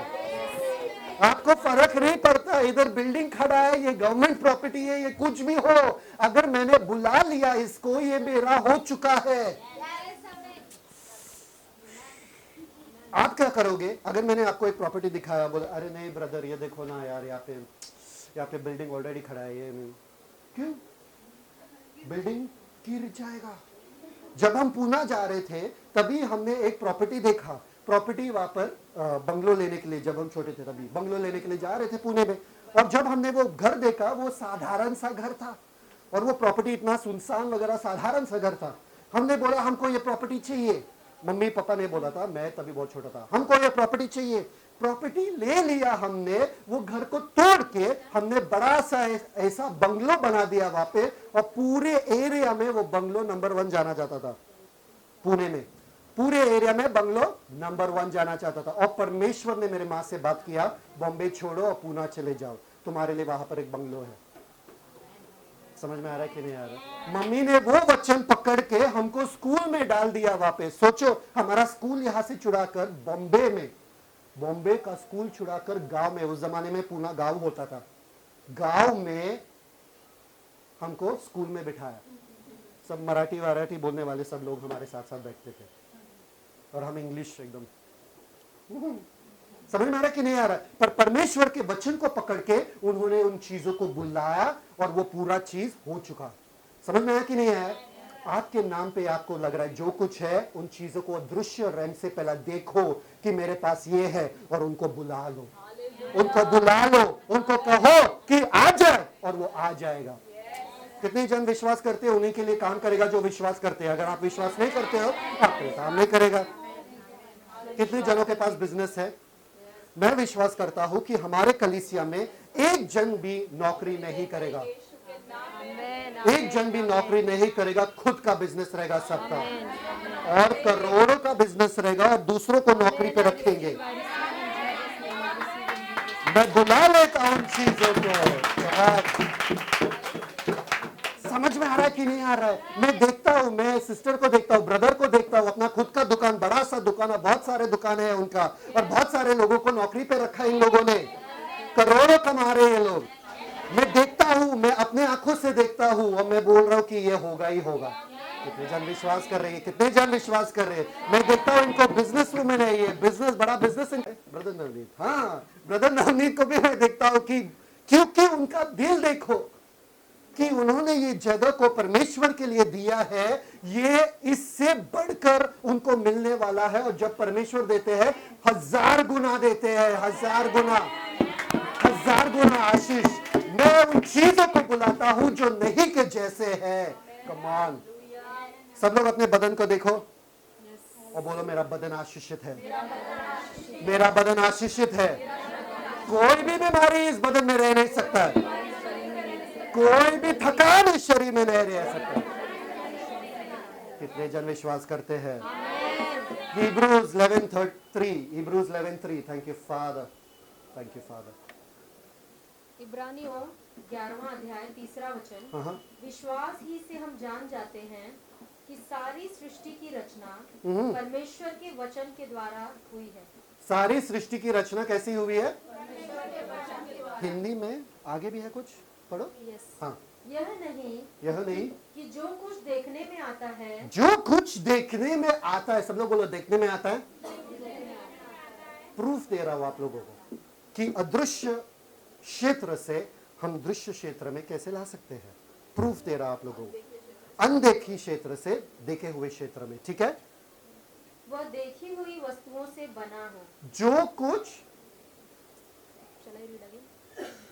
[SPEAKER 1] आपको फर्क नहीं पड़ता इधर बिल्डिंग खड़ा है, ये गवर्नमेंट प्रॉपर्टी है, ये कुछ भी हो, अगर मैंने बुला लिया इसको, ये मेरा हो चुका है। आप क्या करोगे? अगर मैंने आपको एक प्रॉपर्टी दिखाया, बोले अरे नहीं ब्रदर ये देखो ना यार, यहाँ पे बिल्डिंग ऑलरेडी खड़ा है, ये नहीं, क्यों? बिल्डिंग गिर जाएगा। जब हम पूना जा रहे थे तभी हमने एक प्रॉपर्टी देखा, प्रॉपर्टी वहां पर बंगलो लेने के लिए, जब हम छोटे थे तभी बंगलो लेने के लिए जा रहे थे पुणे में, और जब हमने वो घर देखा, वो साधारण सा घर था और वो प्रॉपर्टी इतना सुनसान वगैरह साधारण सा घर था। हमने बोला हमको ये प्रॉपर्टी चाहिए, मम्मी पापा ने बोला था, मैं तभी बहुत छोटा था, हमको ये प्रॉपर्टी चाहिए। प्रॉपर्टी ले लिया हमने, वो घर को तोड़ के हमने बड़ा सा ऐसा बंगलो बना दिया वहां पे, और पूरे एरिया में वो बंगलो नंबर 1 जाना चाहता था। पुणे में पूरे एरिया में बंगलो नंबर 1 जाना चाहता था। और परमेश्वर ने मेरे माँ से बात किया, बॉम्बे छोड़ो और पूना चले जाओ, तुम्हारे लिए वहां पर एक बंगलो है। समझ में आ रहा है कि नहीं आ रहा? मम्मी ने वो वचन पकड़ के हमको स्कूल में डाल दिया वापस। सोचो, हमारा स्कूल यहां से छुड़ाकर बॉम्बे में, बॉम्बे का स्कूल छुड़ाकर गांव में, उस जमाने में पूना गांव होता था, गांव में हमको स्कूल में बिठाया। सब मराठी वराठी बोलने वाले सब लोग हमारे साथ साथ बैठते थे और हम इंग्लिश एकदम, समझ में आ रहा कि नहीं आ रहा? पर परमेश्वर के वचन को पकड़ के उन्होंने उन चीजों को बुलाया और वो पूरा चीज हो चुका। समझ में आया कि नहीं आया? आपके नाम पे आपको लग रहा है जो कुछ है, उन चीजों को दृश्य रैन से पहले देखो कि मेरे पास ये है, और उनको बुला लो, उनको बुला लो, उनको कहो कि आ जाए, और वो आ जाएगा। कितने जन विश्वास करते हैं? उन्हीं के लिए काम करेगा जो विश्वास करते हैं। अगर आप विश्वास नहीं करते हो, आपके लिए काम नहीं करेगा। कितने जनों के पास बिजनेस है? मैं विश्वास करता हूं कि हमारे कलीसिया में एक जन भी नौकरी नहीं करेगा, एक जन भी नौकरी नहीं करेगा, खुद का बिजनेस रहेगा सबका, और करोड़ों का बिजनेस रहेगा, और दूसरों को नौकरी पे रखेंगे। मैं बुला लेता हूं चीजों को। समझ में आ रहा है कि नहीं आ रहा है? मैं देखता हूं, मैं सिस्टर को देखता हूं, ब्रदर को देखता हूं, अपना खुद का दुकान, बड़ा सा दुकान है, बहुत सारे दुकान है उनका, और बहुत सारे लोगों को नौकरी पे रखा इन लोगों ने, करोड़ों कमा रहे हैं लोग। मैं देखता हूं, मैं अपने आंखों से देखता हूं, और मैं बोल रहा हूं कि ये होगा ही होगा। कितने जन विश्वास कर रहे हैं? कितने जन विश्वास कर रहे हैं? मैं देखता हूं इनको बिजनेस वुमेन है, ये बिजनेस, बड़ा बिजनेस है। ब्रदर नवनीत, हाँ ब्रदर नवनीत को भी मैं देखता हूं कि क्योंकि उनका दिल देखो कि उन्होंने ये जगह को परमेश्वर के लिए दिया है, ये इससे बढ़कर उनको मिलने वाला है। और जब परमेश्वर देते हैं, 1000 गुना देते हैं, 1000 गुना, 1000 गुना आशीष। मैं उन चीजों को बुलाता हूं जो नहीं के जैसे है। कमाल। सब लोग अपने बदन को देखो और बोलो, मेरा बदन आशीषित है, मेरा बदन आशीषित है। कोई भी बीमारी इस बदन में रह नहीं सकता है। कोई भी थकान इस शरीर में नहीं रह सकता। कितने जन विश्वास करते हैं? Hebrews 11:3 Hebrews 11:3 thank you father, thank you father.
[SPEAKER 3] इब्रानियों 11वां अध्याय 3रा वचन,
[SPEAKER 1] हाँ,
[SPEAKER 3] विश्वास ही से हम जान जाते हैं कि सारी सृष्टि की रचना परमेश्वर के वचन के द्वारा हुई है।
[SPEAKER 1] सारी सृष्टि की रचना कैसी हुई है? हिंदी में आगे भी है कुछ, पढ़ो।
[SPEAKER 3] यस।
[SPEAKER 1] हाँ,
[SPEAKER 3] यह नहीं
[SPEAKER 1] कि
[SPEAKER 3] जो कुछ देखने में आता है,
[SPEAKER 1] जो कुछ देखने में आता है, सब लोग बोलो देखने में आता है। प्रूफ दे रहा हूं आप लोगों को कि अदृश्य क्षेत्र से हम दृश्य क्षेत्र में कैसे ला सकते हैं। प्रूफ दे रहा आप लोगों को, अनदेखी क्षेत्र से देखे हुए क्षेत्र में, ठीक है।
[SPEAKER 3] वह देखी हुई वस्तुओं से बना हो।
[SPEAKER 1] जो कुछ,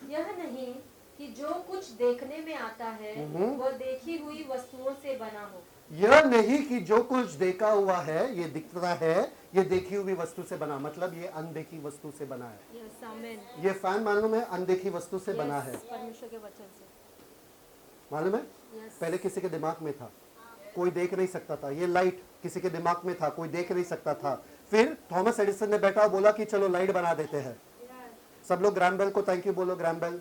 [SPEAKER 3] यह नहीं कि जो कुछ देखने में आता है वह देखी हुई वस्तुओं से बना हो।
[SPEAKER 1] यह नहीं कि जो कुछ देखा हुआ है, ये दिखता है, ये देखी हुई वस्तु से बना, मतलब ये अनदेखी वस्तु से बना है।
[SPEAKER 3] यस, आमीन।
[SPEAKER 1] ये फैन मालूम है अनदेखी वस्तु से बना है,
[SPEAKER 3] परमेश्वर के वचन से।
[SPEAKER 1] मालूम है।
[SPEAKER 3] यस।
[SPEAKER 1] पहले किसी के दिमाग में था, कोई देख नहीं सकता था। ये लाइट किसी के दिमाग में था, कोई देख नहीं सकता था। फिर थॉमस एडिसन ने बैठा और बोला कि चलो लाइट बना देते हैं। सब लोग ग्रैम बेल को थैंक यू बोलो। ग्रैम बेल,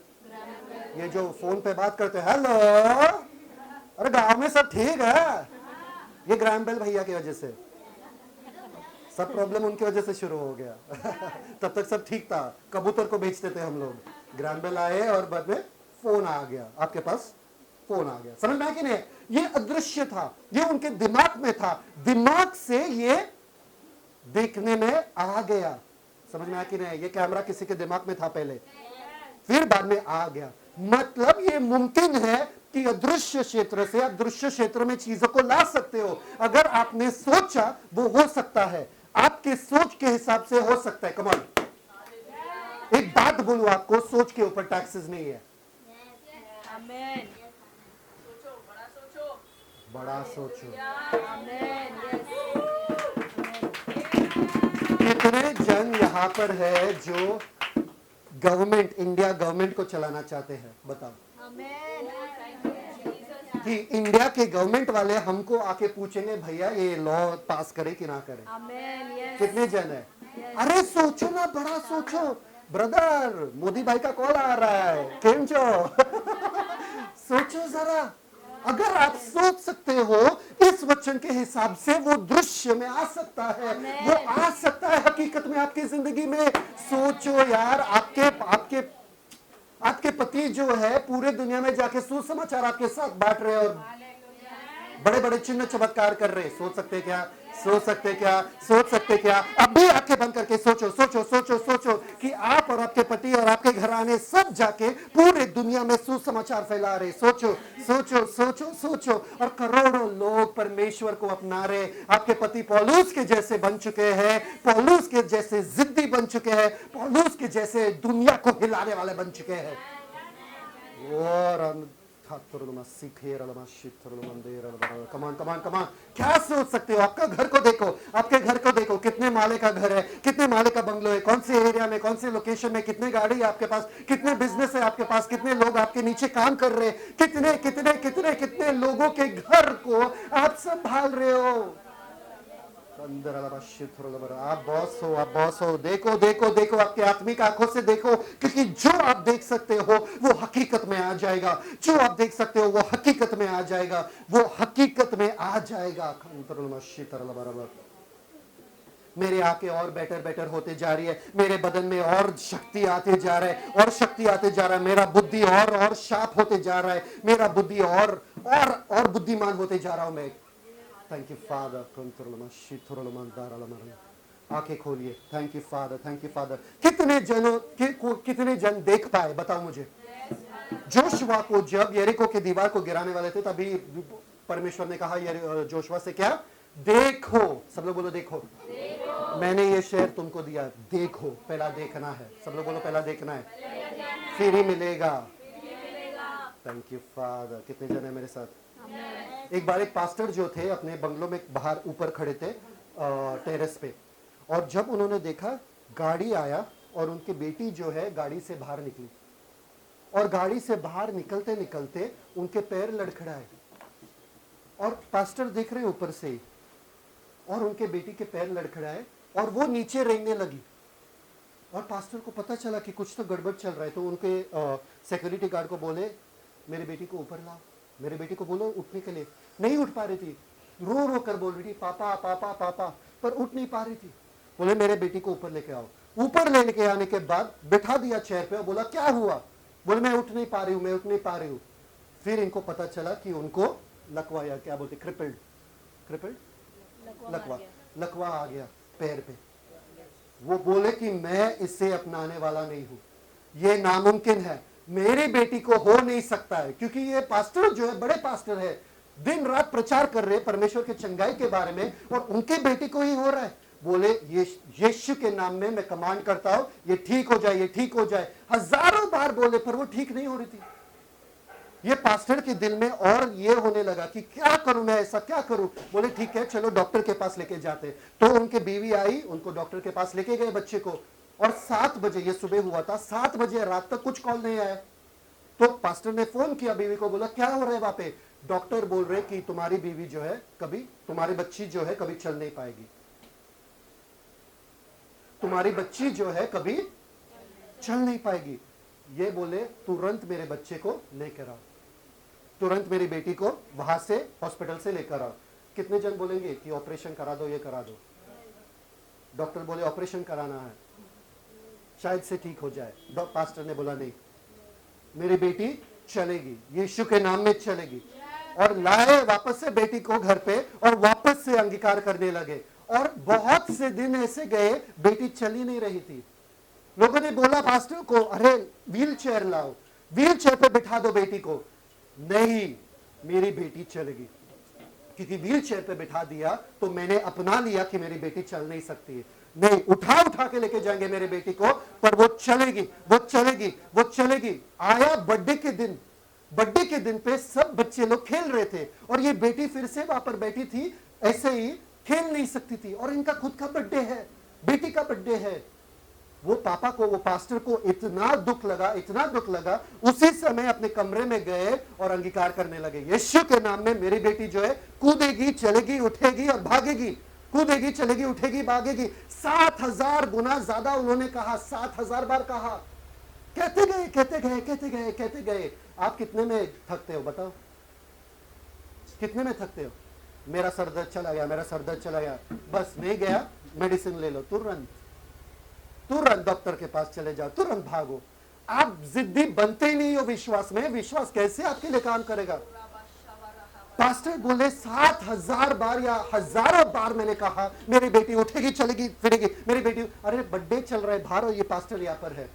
[SPEAKER 1] ये जो फोन पे बात करते हैं, हेलो, अरे गांव में सब ठीक है, ये ग्रैम बेल भैया की वजह से सब प्रॉब्लम उनकी वजह से शुरू हो गया। तब तक सब ठीक था, कबूतर को बेचते थे हम लोग। ग्रैम बेल आए और बाद में फोन आ गया, आपके पास फोन आ गया। समझ में आया कि नहीं? ये अदृश्य था, ये उनके दिमाग में था, दिमाग से ये देखने में आ गया। समझ में आया कि नहीं? ये कैमरा किसी के दिमाग में था पहले, फिर बाद में आ गया। मतलब ये मुमकिन है कि अदृश्य क्षेत्र से आप दृश्य क्षेत्र में चीजों को ला सकते हो। अगर आपने सोचा वो हो सकता है, आपके सोच के हिसाब से हो सकता है। कमाल, एक बात बोलूं आपको, सोच के ऊपर टैक्सेस नहीं है।
[SPEAKER 3] आमीन।
[SPEAKER 1] बड़ा सोचो।
[SPEAKER 3] आमीन।
[SPEAKER 1] कितने जन यहाँ पर है जो गवर्नमेंट, इंडिया गवर्नमेंट को चलाना चाहते हैं? बताओ। कि इंडिया के गवर्नमेंट वाले हमको आके पूछेंगे भैया ये लॉ पास करे कि ना करे? कितने जन है? अरे सोचो ना, बड़ा सोचो। ब्रदर, मोदी भाई का कॉल आ रहा है, केम छो? सोचो जरा, अगर आप सोच सकते हो इस वचन के हिसाब से, वो दृश्य में आ सकता है, वो आ सकता है हकीकत में आपकी जिंदगी में। सोचो यार, आपके पति जो है पूरे दुनिया में जाके सुसमाचार आपके साथ बांट रहे और बड़े बड़े चिन्ह चमत्कार कर रहे। सोच सकते क्या? सोच सकते क्या? सोच सकते क्या? अब भी आंखें बंद करके सोचो, सोचो, सोचो, सोचो कि आप और आपके पति और आपके घराने सब जाके पूरे दुनिया में सुसमाचार फैला रहे। सोचो, सोचो, सोचो, सोचो। और करोड़ों लोग परमेश्वर को अपना रहे। आपके पति पौलुस के जैसे बन चुके हैं, पौलुस के जैसे जिद्दी बन चुके हैं, पौलुस के जैसे दुनिया को हिलाने वाले बन चुके हैं। और कमान कमान कमान, क्या सोच सकते हो? आपका घर को देखो, आपके घर को देखो, कितने माले का घर है, कितने माले का बंगलो है, कौन से एरिया में, कौन से लोकेशन में, कितने गाड़ी है आपके पास, कितने बिजनेस है आपके पास, कितने लोग आपके नीचे काम कर रहे हैं, कितने कितने कितने कितने लोगों के घर को आप संभाल रहे हो। आप बॉस हो, आप बॉस हो। देखो देखो देखो, आपके आत्मिक आंखों से देखो, क्योंकि जो आप देख सकते हो वो हकीकत में आ जाएगा। जो आप देख सकते हो वो हकीकत में आ जाएगा, वो हकीकत में आ जाएगा। मेरे आंखें और बेटर बेटर होते जा रही है, मेरे बदन में और शक्ति आते जा रहा है, और शक्ति आते जा रहा है। मेरा बुद्धि और शार्प होते जा रहा है, मेरा बुद्धि और बुद्धिमान होते जा रहा हूं मैं। Thank you father. आंखें खोलिए। Thank you father, thank you father. कितने जन देख पाए? बताओ मुझे। जोशुआ को जब यरीको की दीवार को गिराने वाले थे, तभी परमेश्वर ने कहा जोशुआ से, क्या? देखो। सब लोग बोलो देखो। मैंने ये शहर तुमको दिया, देखो। पहला देखना है। सब लोग बोलो पहला देखना है, फिर ही मिलेगा। Thank you father. कितने जन है मेरे साथ? एक बार एक पास्टर जो थे अपने बंगलों में बाहर ऊपर खड़े थे टेरेस पे, और जब उन्होंने देखा गाड़ी आया और उनकी बेटी जो है गाड़ी से बाहर निकली, और गाड़ी से बाहर निकलते निकलते उनके पैर लड़खड़ाए और पास्टर देख रहे ऊपर से ही, और उनके बेटी के पैर लड़खड़ाए और वो नीचे रेंगने लगी। और पास्टर को पता चला कि कुछ तो गड़बड़ चल रहा है, तो उनके सिक्योरिटी गार्ड को बोले मेरे बेटी को ऊपर लाओ, मेरे बेटी को बोलो उठने के लिए। नहीं उठ पा रही थी, रो रो कर बोल रही थी पापा पापा पापा, पर उठ नहीं पा रही थी। बोले मेरे बेटी को ऊपर लेके आओ। ऊपर लेके आने के बाद बैठा दिया चेयर पे और बोला क्या हुआ? बोले मैं उठ नहीं पा रही हूँ, मैं उठ नहीं पा रही हूँ। फिर इनको पता चला कि उनको लकवा, या क्या बोलते, क्रिपल्ड लकवा आ गया पैर पे। वो बोले कि मैं इसे अपनाने वाला नहीं हूं, ये नामुमकिन है, मेरी बेटी को हो नहीं सकता है। क्योंकि ये पास्टर जो है, बड़े पास्टर है, दिन रात प्रचार कर रहे हैं परमेश्वर के चंगाई के बारे में, और उनके बेटी को ही हो रहा है। बोले यीशु के नाम में मैं कमांड करता हूं, ये ठीक हो जाए, ये ठीक हो जाए। हजारों बार बोले पर वो ठीक नहीं हो रही थी। ये पास्टर के दिल में और ये होने लगा कि क्या करूं मैं, ऐसा क्या करूं। बोले ठीक है चलो डॉक्टर के पास लेके जाते। तो उनके बीवी आई, उनको डॉक्टर के पास लेके गए बच्चे को। और 7 बजे, ये सुबह हुआ था, 7 बजे रात तक कुछ कॉल नहीं आया। तो पास्टर ने फोन किया बीवी को, बोला क्या हो रहा है वहां पे? डॉक्टर बोल रहे कि तुम्हारी बीवी जो है कभी, तुम्हारी बच्ची जो है कभी चल नहीं पाएगी, तुम्हारी बच्ची जो है कभी चल नहीं पाएगी। ये बोले तुरंत मेरे बच्चे को लेकर आओ, तुरंत मेरी बेटी को वहां से हॉस्पिटल से लेकर आओ। कितने जन बोलेंगे कि ऑपरेशन करा दो, ये करा दो? डॉक्टर बोले ऑपरेशन कराना है, शायद से ठीक हो जाए। पास्टर ने बोला नहीं, मेरी बेटी चलेगी, यीशु के नाम में चलेगी। और लाए वापस से बेटी को घर पे, और वापस से अंगीकार करने लगे। और बहुत से दिन ऐसे गए, बेटी चली नहीं रही थी। लोगों ने बोला पास्टर को, अरे व्हील चेयर लाओ, व्हील चेयर पे बिठा दो बेटी को। नहीं, मेरी बेटी चलेगी। क्योंकि व्हील चेयर पे बिठा दिया तो मैंने अपना लिया कि मेरी बेटी चल नहीं सकती है। नहीं, उठा उठा के लेके जाएंगे मेरी बेटी को, पर वो चलेगी, वो चलेगी, वो चलेगी। आया बर्थडे के दिन, बर्थडे के दिन पे सब बच्चे लोग खेल रहे थे, और ये बेटी फिर से वहां पर बैठी थी, ऐसे ही खेल नहीं सकती थी। और इनका खुद का बर्थडे है, बेटी का बर्थडे है। वो पापा को, वो पास्टर को इतना दुख लगा, इतना दुख लगा। उसी समय अपने कमरे में गए और अंगीकार करने लगे, यीशु के नाम में मेरी बेटी जो है कूदेगी, चलेगी, उठेगी और भागेगी, कूदेगी, चलेगी, उठेगी, भागेगी। 7000 गुना ज्यादा उन्होंने कहा, 7000 बार कहा। कहते गए, कहते गए, कहते गए, कहते गए। आप कितने में थकते हो बताओ? कितने में थकते हो? मेरा सर दर्द चला गया, मेरा सर दर्द चला गया, बस नहीं गया, मेडिसिन ले लो, तुरंत तुरंत डॉक्टर के पास चले जाओ, तुरंत भागो। आप जिद्दी बनते ही नहीं हो विश्वास में, विश्वास कैसे आपके लिए काम करेगा? पास्टर बोले 7000 बार या हजारों बार मैंने कहा मेरी बेटी उठेगी, चलेगी, फिरेगी, मेरी बेटी। अरे बर्थडे चल रहा है बाहर, और ये पास्टर यहाँ पर है।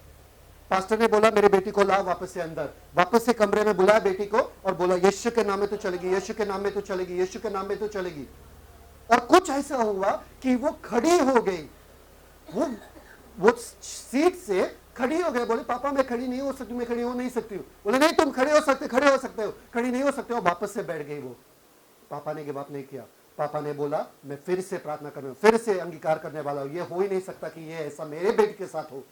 [SPEAKER 1] पास्टर ने बोला मेरी बेटी को लाओ वापस से अंदर, वापस से कमरे में बुलाया बेटी को, और बोला यीशु के नाम में तो चलेगी, यीशु के नाम में तो चलेगी, यीशु के नाम में तो चलेगी। और कुछ ऐसा हुआ कि वो खड़ी हो गई, वो सीट से खड़ी हो गए। बोले पापा मैं खड़ी नहीं हो सकती, मैं खड़ी हो नहीं सकती हूँ। बोले नहीं तुम खड़े हो सकते, खड़े हो सकते हो, खड़ी नहीं हो सकते हो। वापस से बैठ गई वो। पापा ने गिव अप नहीं किया। पापा ने बोला मैं फिर से प्रार्थना करने, फिर से अंगीकार करने वाला हूँ। ये हो ही नहीं सकता कि ये ऐसा मेरे बेटी के साथ हो,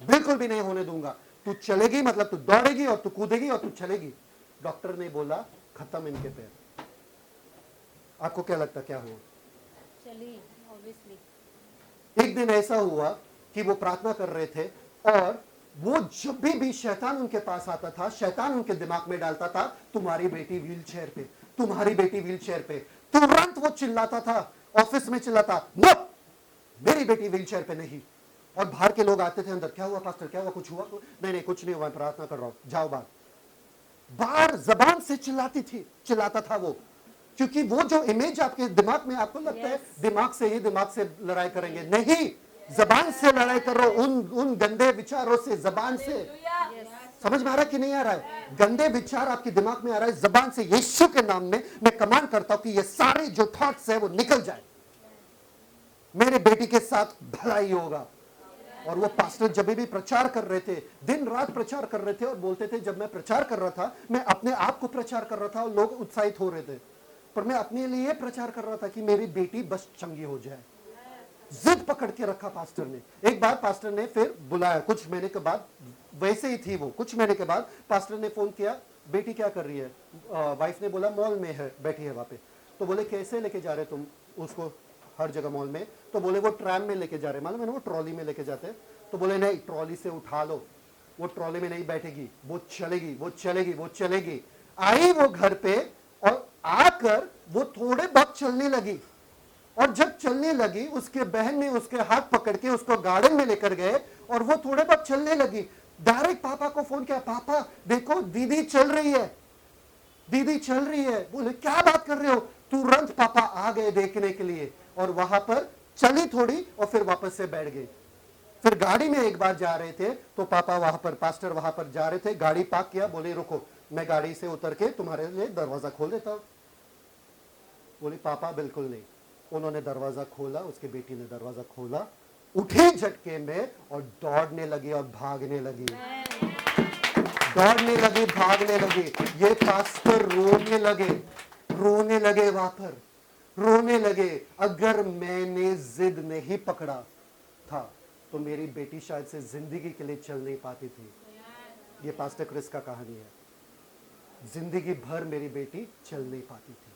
[SPEAKER 1] बिल्कुल भी नहीं होने दूंगा। तू चलेगी मतलब तू दौड़ेगी और तू कूदेगी और तू चलेगी। डॉक्टर ने बोला खत्म इनके पैर। आपको क्या लगता क्या हुआ?
[SPEAKER 3] चली ऑब्वियसली।
[SPEAKER 1] एक दिन ऐसा हुआ कि वो प्रार्थना कर रहे थे, और वो जब भी शैतान उनके पास आता था, शैतान उनके दिमाग में डालता था तुम्हारी बेटी व्हील चेयर पे, तुम्हारी बेटी व्हील चेयर पे। तुरंत वो चिल्लाता था, ऑफिस में चिल्लाता, नो मेरी बेटी व्हील चेयर पे नहीं। और बाहर के लोग आते थे अंदर, क्या हुआ पास्टर, क्या हुआ, कुछ हुआ? नहीं नहीं कुछ नहीं हुआ, प्रार्थना कर रहा हूं, जाओ बाहर। बाहर जबान से चिल्लाती थी, चिल्लाता था वो। क्योंकि वो जो इमेज आपके दिमाग में, आपको लगता है दिमाग से लड़ाई करेंगे, नहीं, जबान से लड़ाई करो, उन गंदे विचारों से, जबान से। समझ में आ रहा है कि नहीं आ रहा है? गंदे विचार आपके दिमाग में आ रहा है, जबान से यीशु के नाम में मैं कमांड करता हूं कि ये सारे जो थॉट्स है वो निकल जाए, मेरे बेटी के साथ भलाई होगा। और वो पास्टर जब भी प्रचार कर रहे थे, दिन रात प्रचार कर रहे थे, और बोलते थे जब मैं प्रचार कर रहा था, मैं अपने आप को प्रचार कर रहा था और लोग उत्साहित हो रहे थे, पर मैं अपने लिए प्रचार कर रहा था कि मेरी बेटी बस चंगी हो जाए। जिद पकड़ के रखा पास्टर ने। एक बार पास्टर ने फिर बुलाया, कुछ महीने के बाद वैसे ही थी वो। कुछ महीने के बाद पास्टर ने फोन किया, बेटी क्या कर रही है? वाइफ ने बोला मॉल में है, बैठी है वहां पे। तो बोले कैसे लेके जा रहे तुम उसको हर जगह मॉल में? तो बोले वो ट्रैम में लेके जा रहे, मालूम है ना, वो ट्रॉली में लेके जाते हैं। तो बोले नहीं, ट्रॉली से उठा लो, वो ट्रॉली में नहीं बैठेगी, वो चलेगी, वो चलेगी, वो चलेगी। आई वो घर पे और आकर वो थोड़े बहुत चलने लगी, और जब चलने लगी उसके बहन ने उसके हाथ पकड़ के उसको गार्डन में लेकर गए और वो थोड़े बहुत चलने लगी। डायरेक्ट पापा को फोन किया, पापा देखो दीदी चल रही है, दीदी चल रही है। बोले क्या बात कर रहे हो? तुरंत पापा आ गए देखने के लिए, और वहां पर चली थोड़ी और फिर वापस से बैठ गई। फिर गाड़ी में एक बार जा रहे थे तो पापा वहां पर, पास्टर वहां पर जा रहे थे, गाड़ी पार्क किया, बोले रुको मैं गाड़ी से उतर के तुम्हारे लिए दरवाजा खोल देता हूं। बोली पापा बिल्कुल नहीं। उन्होंने दरवाजा खोला, उसकी बेटी ने दरवाजा खोला, उठे झटके में और दौड़ने लगी और भागने लगी, दौड़ने लगी, भागने लगी। ये पास्टर रोने लगे वहां पर, रोने लगे। अगर मैंने जिद नहीं पकड़ा था तो मेरी बेटी शायद से जिंदगी के लिए चल नहीं पाती थी। ये पास्टर क्रिस का कहानी है। जिंदगी भर मेरी बेटी चल नहीं पाती थी।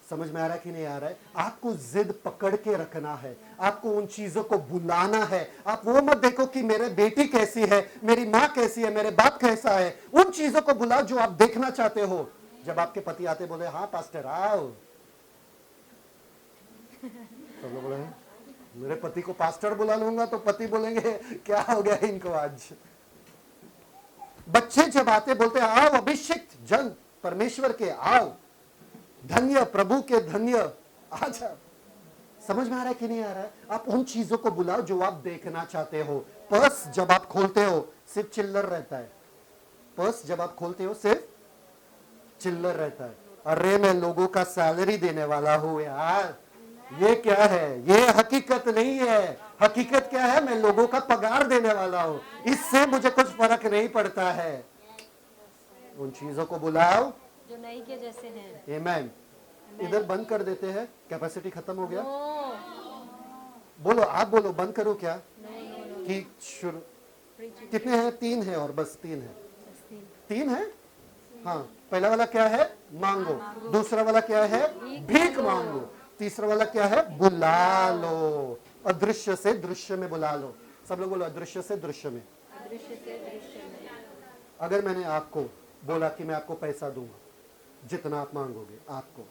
[SPEAKER 1] समझ में आ रहा है कि नहीं आ रहा है? आपको जिद पकड़ के रखना है, आपको उन चीजों को बुलाना है। आप वो मत देखो कि मेरे बेटी कैसी है, मेरी माँ कैसी है, मेरे बाप कैसा है। उन चीजों को बुलाओ जो आप देखना चाहते हो। जब आपके पति आते बोले हाँ पास्टर आओ, तो लोग बोले मेरे पति को पास्टर बुला लूंगा तो पति बोलेंगे क्या हो गया इनको आज। बच्चे जब आते बोलते आओ अभिषिक्त जन परमेश्वर के, आओ धन्य प्रभु के धन्य, आजा। समझ में आ रहा है कि नहीं आ रहा है? आप उन चीजों को बुलाओ जो आप देखना चाहते हो। पर्स जब आप खोलते हो सिर्फ चिल्लर रहता है, पर्स जब आप खोलते हो सिर्फ चिल्लर रहता है। अरे मैं लोगों का सैलरी देने वाला हूं यार, ये क्या है? ये हकीकत नहीं है। हकीकत क्या है? मैं लोगों का पगार देने वाला हूं, इससे मुझे कुछ फर्क नहीं पड़ता है। उन चीजों को बुलाओ
[SPEAKER 3] जो नहीं के जैसे हैं।
[SPEAKER 1] आमेन। इधर बंद कर देते हैं, कैपेसिटी खत्म हो गया। बोलो, आप बोलो बंद करो क्या? कि शुरू कितने हैं? 3 है और बस 3 है, 3 है। हाँ, पहला वाला क्या है? मांगो। दूसरा वाला क्या है? भीख मांगो। तीसरा वाला क्या है? बुला लो। अदृश्य से दृश्य में बुला लो। सब लोग बोलो अदृश्य से दृश्य में। अगर मैंने आपको बोला कि मैं आपको पैसा दूंगा, जितना आप मांगोगे, आपको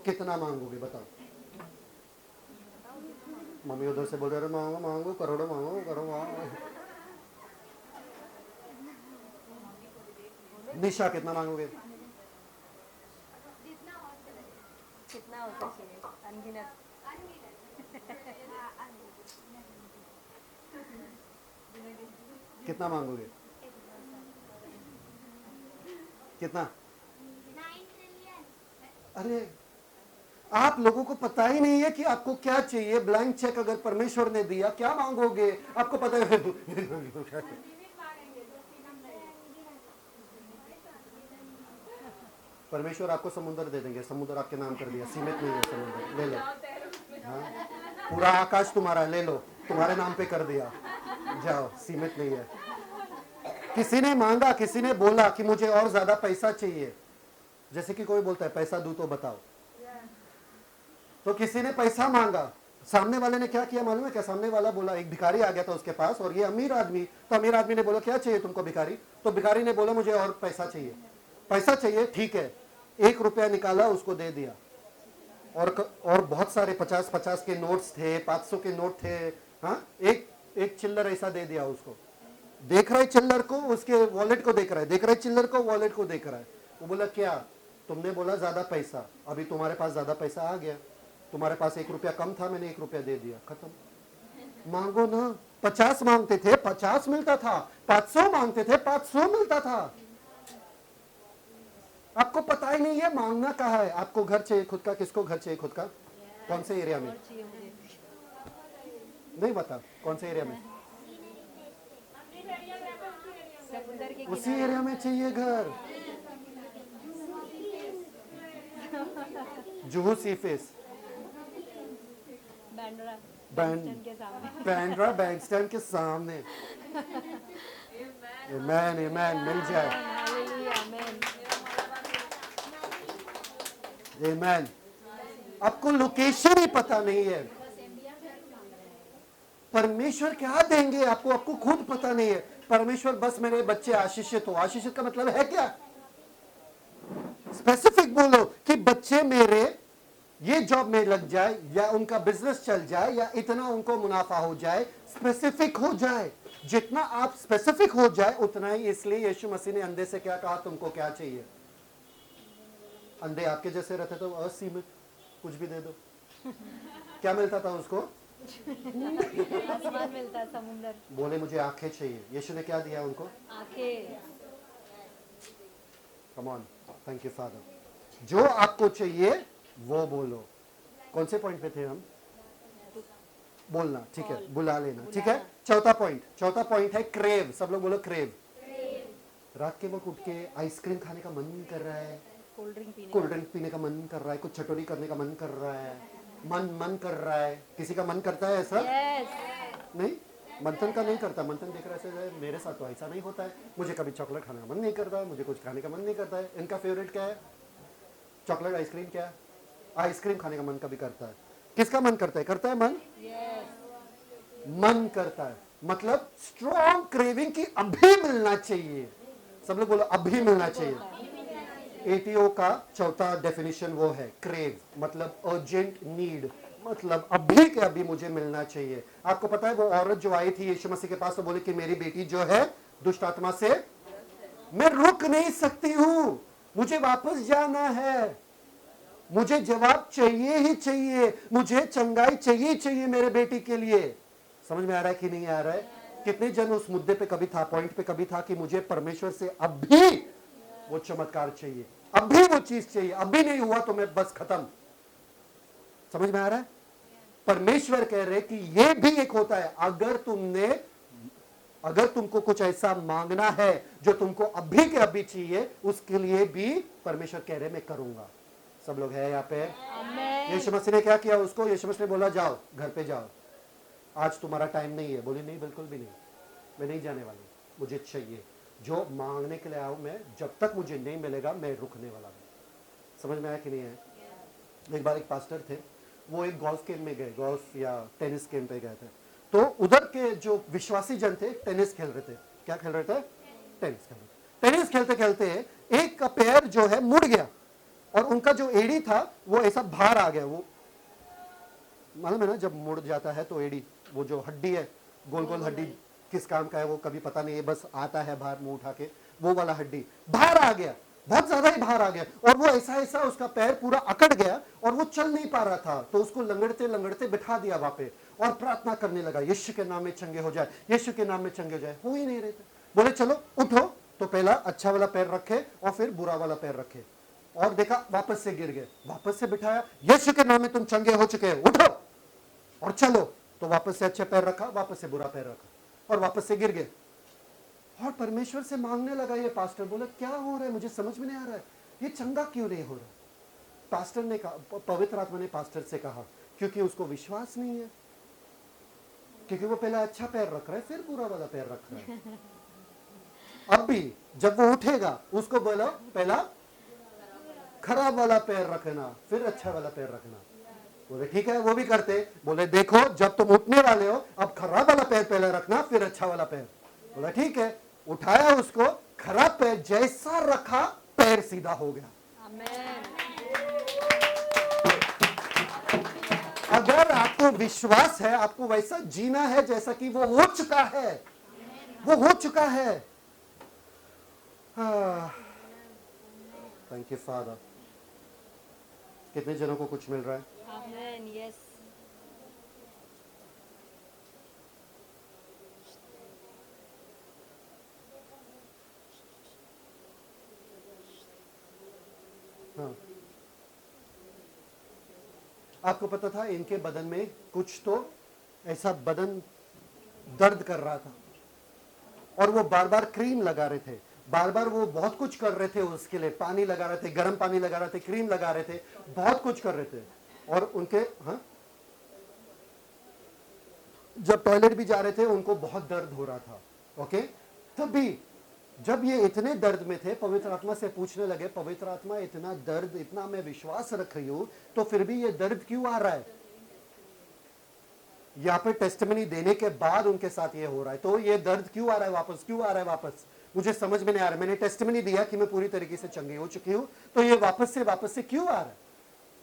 [SPEAKER 1] कितना मांगोगे बताओ? मम्मी उधर से बोल रहे मांगो मांगो, करोड़ों मांगो, करो मांगो। निशा कितना मांगोगे?
[SPEAKER 3] कितना होता चाहिए? अनगिनत।
[SPEAKER 1] कितना मांगोगे? कितना? अरे आप लोगों को पता ही नहीं है कि आपको क्या चाहिए। ब्लैंक चेक अगर परमेश्वर ने दिया, क्या मांगोगे? आपको पता है परमेश्वर आपको समुद्र दे देंगे। समुद्र आपके नाम कर दिया, सीमित नहीं है समुद्र, ले लो। हाँ? पूरा आकाश तुम्हारा, ले लो, तुम्हारे नाम पे कर दिया, जाओ, सीमित नहीं है। किसी ने मांगा, किसी ने बोला कि मुझे और ज्यादा पैसा चाहिए। जैसे कि कोई बोलता है पैसा दूं तो बताओ, तो किसी ने पैसा मांगा। सामने वाले ने क्या किया मालूम है क्या? सामने वाला बोला, एक भिखारी आ गया था उसके पास और ये अमीर आदमी, तो अमीर आदमी ने बोला क्या चाहिए तुमको भिखारी? तो भिखारी ने बोला मुझे और पैसा चाहिए। पैसा चाहिए, ठीक है। 1 रुपया निकाला, उसको दे दिया। और बहुत सारे 50-50 के नोट्स थे, 500 के नोट थे। हाँ, एक चिल्लर ऐसा दे दिया उसको। देख रहा है चिल्लर को, उसके वॉलेट को देख रहा है, देख रहा है चिल्लर को, वॉलेट को देख रहा है। वो बोला क्या? तुमने बोला ज्यादा पैसा, अभी तुम्हारे पास ज्यादा पैसा आ गया। तुम्हारे पास 1 रुपया कम था, मैंने 1 रुपया दे दिया, खत्म। मांगो ना। 50 मांगते थे 50 मिलता था, 500 मांगते थे 500 मिलता था। आपको पता ही नहीं है मांगना कहाँ है। आपको घर चाहिए खुद का? किसको घर चाहिए खुद का? कौन से एरिया में? नहीं बता, कौन से एरिया में? उसी एरिया में चाहिए घर। जुहू सी फेस, बैंड
[SPEAKER 4] के सामने
[SPEAKER 1] बैंड्रा बैंड स्टैंड के सामने। आमेन आमेन, मिल जाए।
[SPEAKER 4] Hallelujah amen.
[SPEAKER 1] आमेन। आपको लोकेशन ही पता नहीं है, परमेश्वर क्या देंगे आपको, आपको खुद पता नहीं है। परमेश्वर बस मेरे बच्चे आशीषित हो, आशीषित का मतलब है क्या? स्पेसिफिक बोलो कि बच्चे मेरे ये जॉब में लग जाए, या उनका बिजनेस चल जाए, या इतना उनको मुनाफा हो जाए। स्पेसिफिक हो जाए, जितना आप स्पेसिफिक हो जाए उतना ही। इसलिए यीशु मसीह ने अंधे से क्या कहा, तुमको क्या चाहिए? अंधे आपके जैसे रहते तो असीमित कुछ भी दे दो। क्या मिलता था उसको?
[SPEAKER 4] आसमान मिलता, समुंदर,
[SPEAKER 1] बोले मुझे आंखें चाहिए। यीशु ने क्या दिया उनको?
[SPEAKER 4] आंखें।
[SPEAKER 1] Come on, thank you father. जो आपको चाहिए वो बोलो। कौन से पॉइंट पे थे हम? बोलना, ठीक है, बुला लेना, ठीक है। चौथा पॉइंट है क्रेव। सब लोग बोलो क्रेव। रात के वक्त उठ के आइसक्रीम खाने का मन कर रहा है, कोल्ड ड्रिंक पीने का मन कर रहा है, कुछ चटोरी करने का मन कर रहा है, मन कर रहा है। किसी का मन करता है ऐसा? नहीं, मंथन का नहीं करता। मंथन देख रहा है, मेरे साथ तो ऐसा नहीं होता है, मुझे कभी चॉकलेट खाने का मन नहीं करता है, मुझे कुछ खाने का मन नहीं करता है। इनका फेवरेट क्या है? Chocolate, ice cream. क्या है? आइसक्रीम खाने का मन कभी करता है। किसका मन करता है? करता है मन? मन करता है, मतलब स्ट्रॉन्ग क्रेविंग की अभी मिलना चाहिए। सब लोग बोलो अभी मिलना चाहिए। एटीओ का चौथा डेफिनेशन वो है क्रेव, मतलब अर्जेंट नीड, मतलब अभी के अभी मुझे मिलना चाहिए। आपको पता है वो औरत जो आई थी यीशु मसीह के पास, तो बोले कि मेरी बेटी जो है दुष्ट आत्मा से, मैं रुक नहीं सकती हूं, मुझे वापस जाना है, मुझे जवाब चाहिए ही चाहिए, मुझे चंगाई चाहिए मेरे बेटी के लिए। समझ में आ रहा है कि नहीं आ रहा है? कितने जन उस मुद्दे पे कभी था, पॉइंट पे कभी था कि मुझे परमेश्वर से अभी वो चमत्कार चाहिए, अभी वो चीज चाहिए, अभी नहीं हुआ तो मैं बस खत्म। समझ में आ रहा है? परमेश्वर कह रहे कि ये भी एक होता है। अगर तुमको कुछ ऐसा मांगना है जो तुमको अभी के अभी चाहिए, उसके लिए भी परमेश्वर कह रहे मैं करूंगा। सब लोग है यहाँ पे? यीशु मसीह ने क्या किया उसको? यीशु मसीह ने बोला जाओ घर पे जाओ, आज तुम्हारा टाइम नहीं है। बोली नहीं, बिल्कुल भी नहीं, मैं नहीं जाने वाली, मुझे चाहिए। जो मांगने के लिए आऊँ मैं, जब तक मुझे नहीं मिलेगा मैं रुकने वाला नहीं। समझ में आया कि नहीं है? एक बार एक पास्टर थे, वो एक गोल्फ गेम में गए, गोल्फ या टेनिस गेम पे गए थे। तो उधर के जो विश्वासी जन थे टेनिस खेल रहे थे। क्या खेल रहे थे? टेनिस खेल रहे थे। टेनिस खेलते खेलते एक का पैर जो है मुड़ गया, और उनका जो एड़ी था वो ऐसा बाहर आ गया। वो मालूम है ना, जब मुड़ जाता है तो एड़ी, वो जो हड्डी है, गोल गोल हड्डी, किस काम का है वो कभी पता नहीं है, बस आता है बाहर मुंह उठा के, वो वाला हड्डी बाहर आ गया, बहुत ज्यादा ही बाहर आ गया। और वो ऐसा ऐसा उसका पैर पूरा अकड़ गया और वो चल नहीं पा रहा था। तो उसको लंगड़ते लंगड़ते बिठा दिया वहां पे और प्रार्थना करने लगा, यीशु के नाम में चंगे हो जाए, यीशु के नाम में चंगे हो जाए। हो ही नहीं रहे थे। बोले चलो उठो, तो पहला अच्छा वाला पैर रखे और फिर बुरा वाला पैर रखे, और देखा वापस से गिर गए, वापस से बिठाया, यीशु के नाम में तुम चंगे हो चुके हैं, उठो और चलो। तो वापस से अच्छा पैर रखा, वापस से बुरा पैर रखा, और वापस से गिर गए। और परमेश्वर से मांगने लगा ये पास्टर। बोला क्या हो रहा है, मुझे समझ में नहीं आ रहा है, ये चंगा क्यों नहीं हो रहा? पास्टर ने कहा, पवित्र आत्मा ने पास्टर से कहा, क्योंकि उसको विश्वास नहीं है, क्योंकि वो पहला अच्छा पैर रख रहा है फिर बुरा वाला पैर रख रहा है। अब भी जब वो उठेगा उसको बोलो पहला खराब वाला पैर रखना फिर अच्छा वाला पैर रखना। बोले ठीक है, वो भी करते। बोले देखो जब तुम उठने वाले हो अब खराब वाला पैर पहले रखना फिर अच्छा वाला पैर। बोला ठीक है, उठाया उसको, खराब पैर जैसा रखा पैर सीधा हो गया। अगर आपको विश्वास है, आपको वैसा जीना है जैसा कि वो हो चुका है, वो हो चुका है। Thank you father. कितने जनों को कुछ मिल रहा है?
[SPEAKER 4] आमेन। यस।
[SPEAKER 1] हाँ। आपको पता था इनके बदन में कुछ तो ऐसा बदन दर्द कर रहा था, और वो बार बार क्रीम लगा रहे थे, बार बार वो बहुत कुछ कर रहे थे उसके लिए, पानी लगा रहे थे, गर्म पानी लगा रहे थे, क्रीम लगा रहे थे, बहुत कुछ कर रहे थे। और उनके हाँ जब टॉयलेट भी जा रहे थे उनको बहुत दर्द हो रहा था, ओके। तभी जब ये इतने दर्द में थे, पवित्र आत्मा से पूछने लगे, पवित्र आत्मा इतना दर्द, इतना मैं विश्वास रख रही हूं, तो फिर भी ये दर्द क्यों आ रहा है? यहाँ पे टेस्टिमनी देने के बाद उनके साथ ये हो रहा है, तो ये दर्द क्यों आ रहा है वापस, क्यों आ रहा है वापस? मुझे समझ में नहीं आ रहा। मैंने टेस्टिमनी दिया कि मैं पूरी तरीके से चंगी हो चुकी हूं, तो ये वापस से क्यों आ रहा है?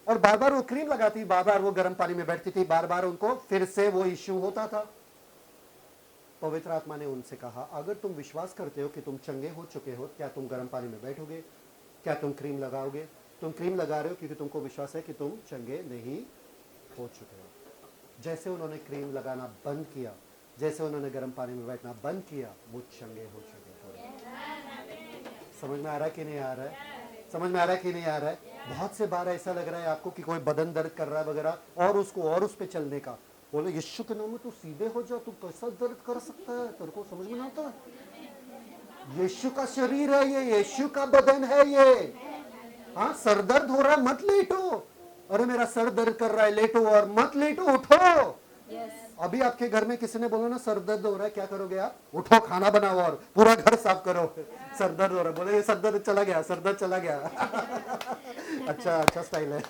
[SPEAKER 1] और बार बार वो क्रीम लगाती, बार बार वो गर्म पानी में बैठती थी, बार बार उनको फिर से वो इश्यू होता था। पवित्र आत्मा ने उनसे कहा, अगर तुम विश्वास करते हो कि तुम चंगे हो चुके हो, क्या तुम गर्म पानी में बैठोगे? क्या तुम क्रीम लगाओगे? तुम क्रीम लगा रहे हो क्योंकि तुमको विश्वास है कि तुम चंगे नहीं हो चुके हो। जैसे उन्होंने क्रीम लगाना बंद किया, जैसे उन्होंने गर्म पानी में बैठना बंद किया, वो चंगे हो चुके थे। समझ में आ रहा है कि नहीं आ रहा है? समझ में आ रहा है कि नहीं आ रहा है? बहुत से बार ऐसा लग रहा है आपको कि कोई बदन दर्द कर रहा है वगैरह, और उसको और उस पे चलने का, बोले यीशु के नाम में तू सीधे हो जा, तू कैसा दर्द कर सकता है? तेरे को समझ में नहीं आता? यीशु का शरीर है ये, यीशु का बदन है ये। हाँ, सर दर्द हो रहा है, मत लेटो। अरे मेरा सर दर्द कर रहा है, लेटो, और मत लेटो, उठो। अभी आपके घर में किसी ने बोला ना सर दर्द हो रहा है, क्या करोगे आप? उठो, खाना बनाओ और पूरा घर साफ करो। सर दर्द हो रहा है, बोले ये सर दर्द चला गया, सर दर्द चला गया। अच्छा स्टाइल है।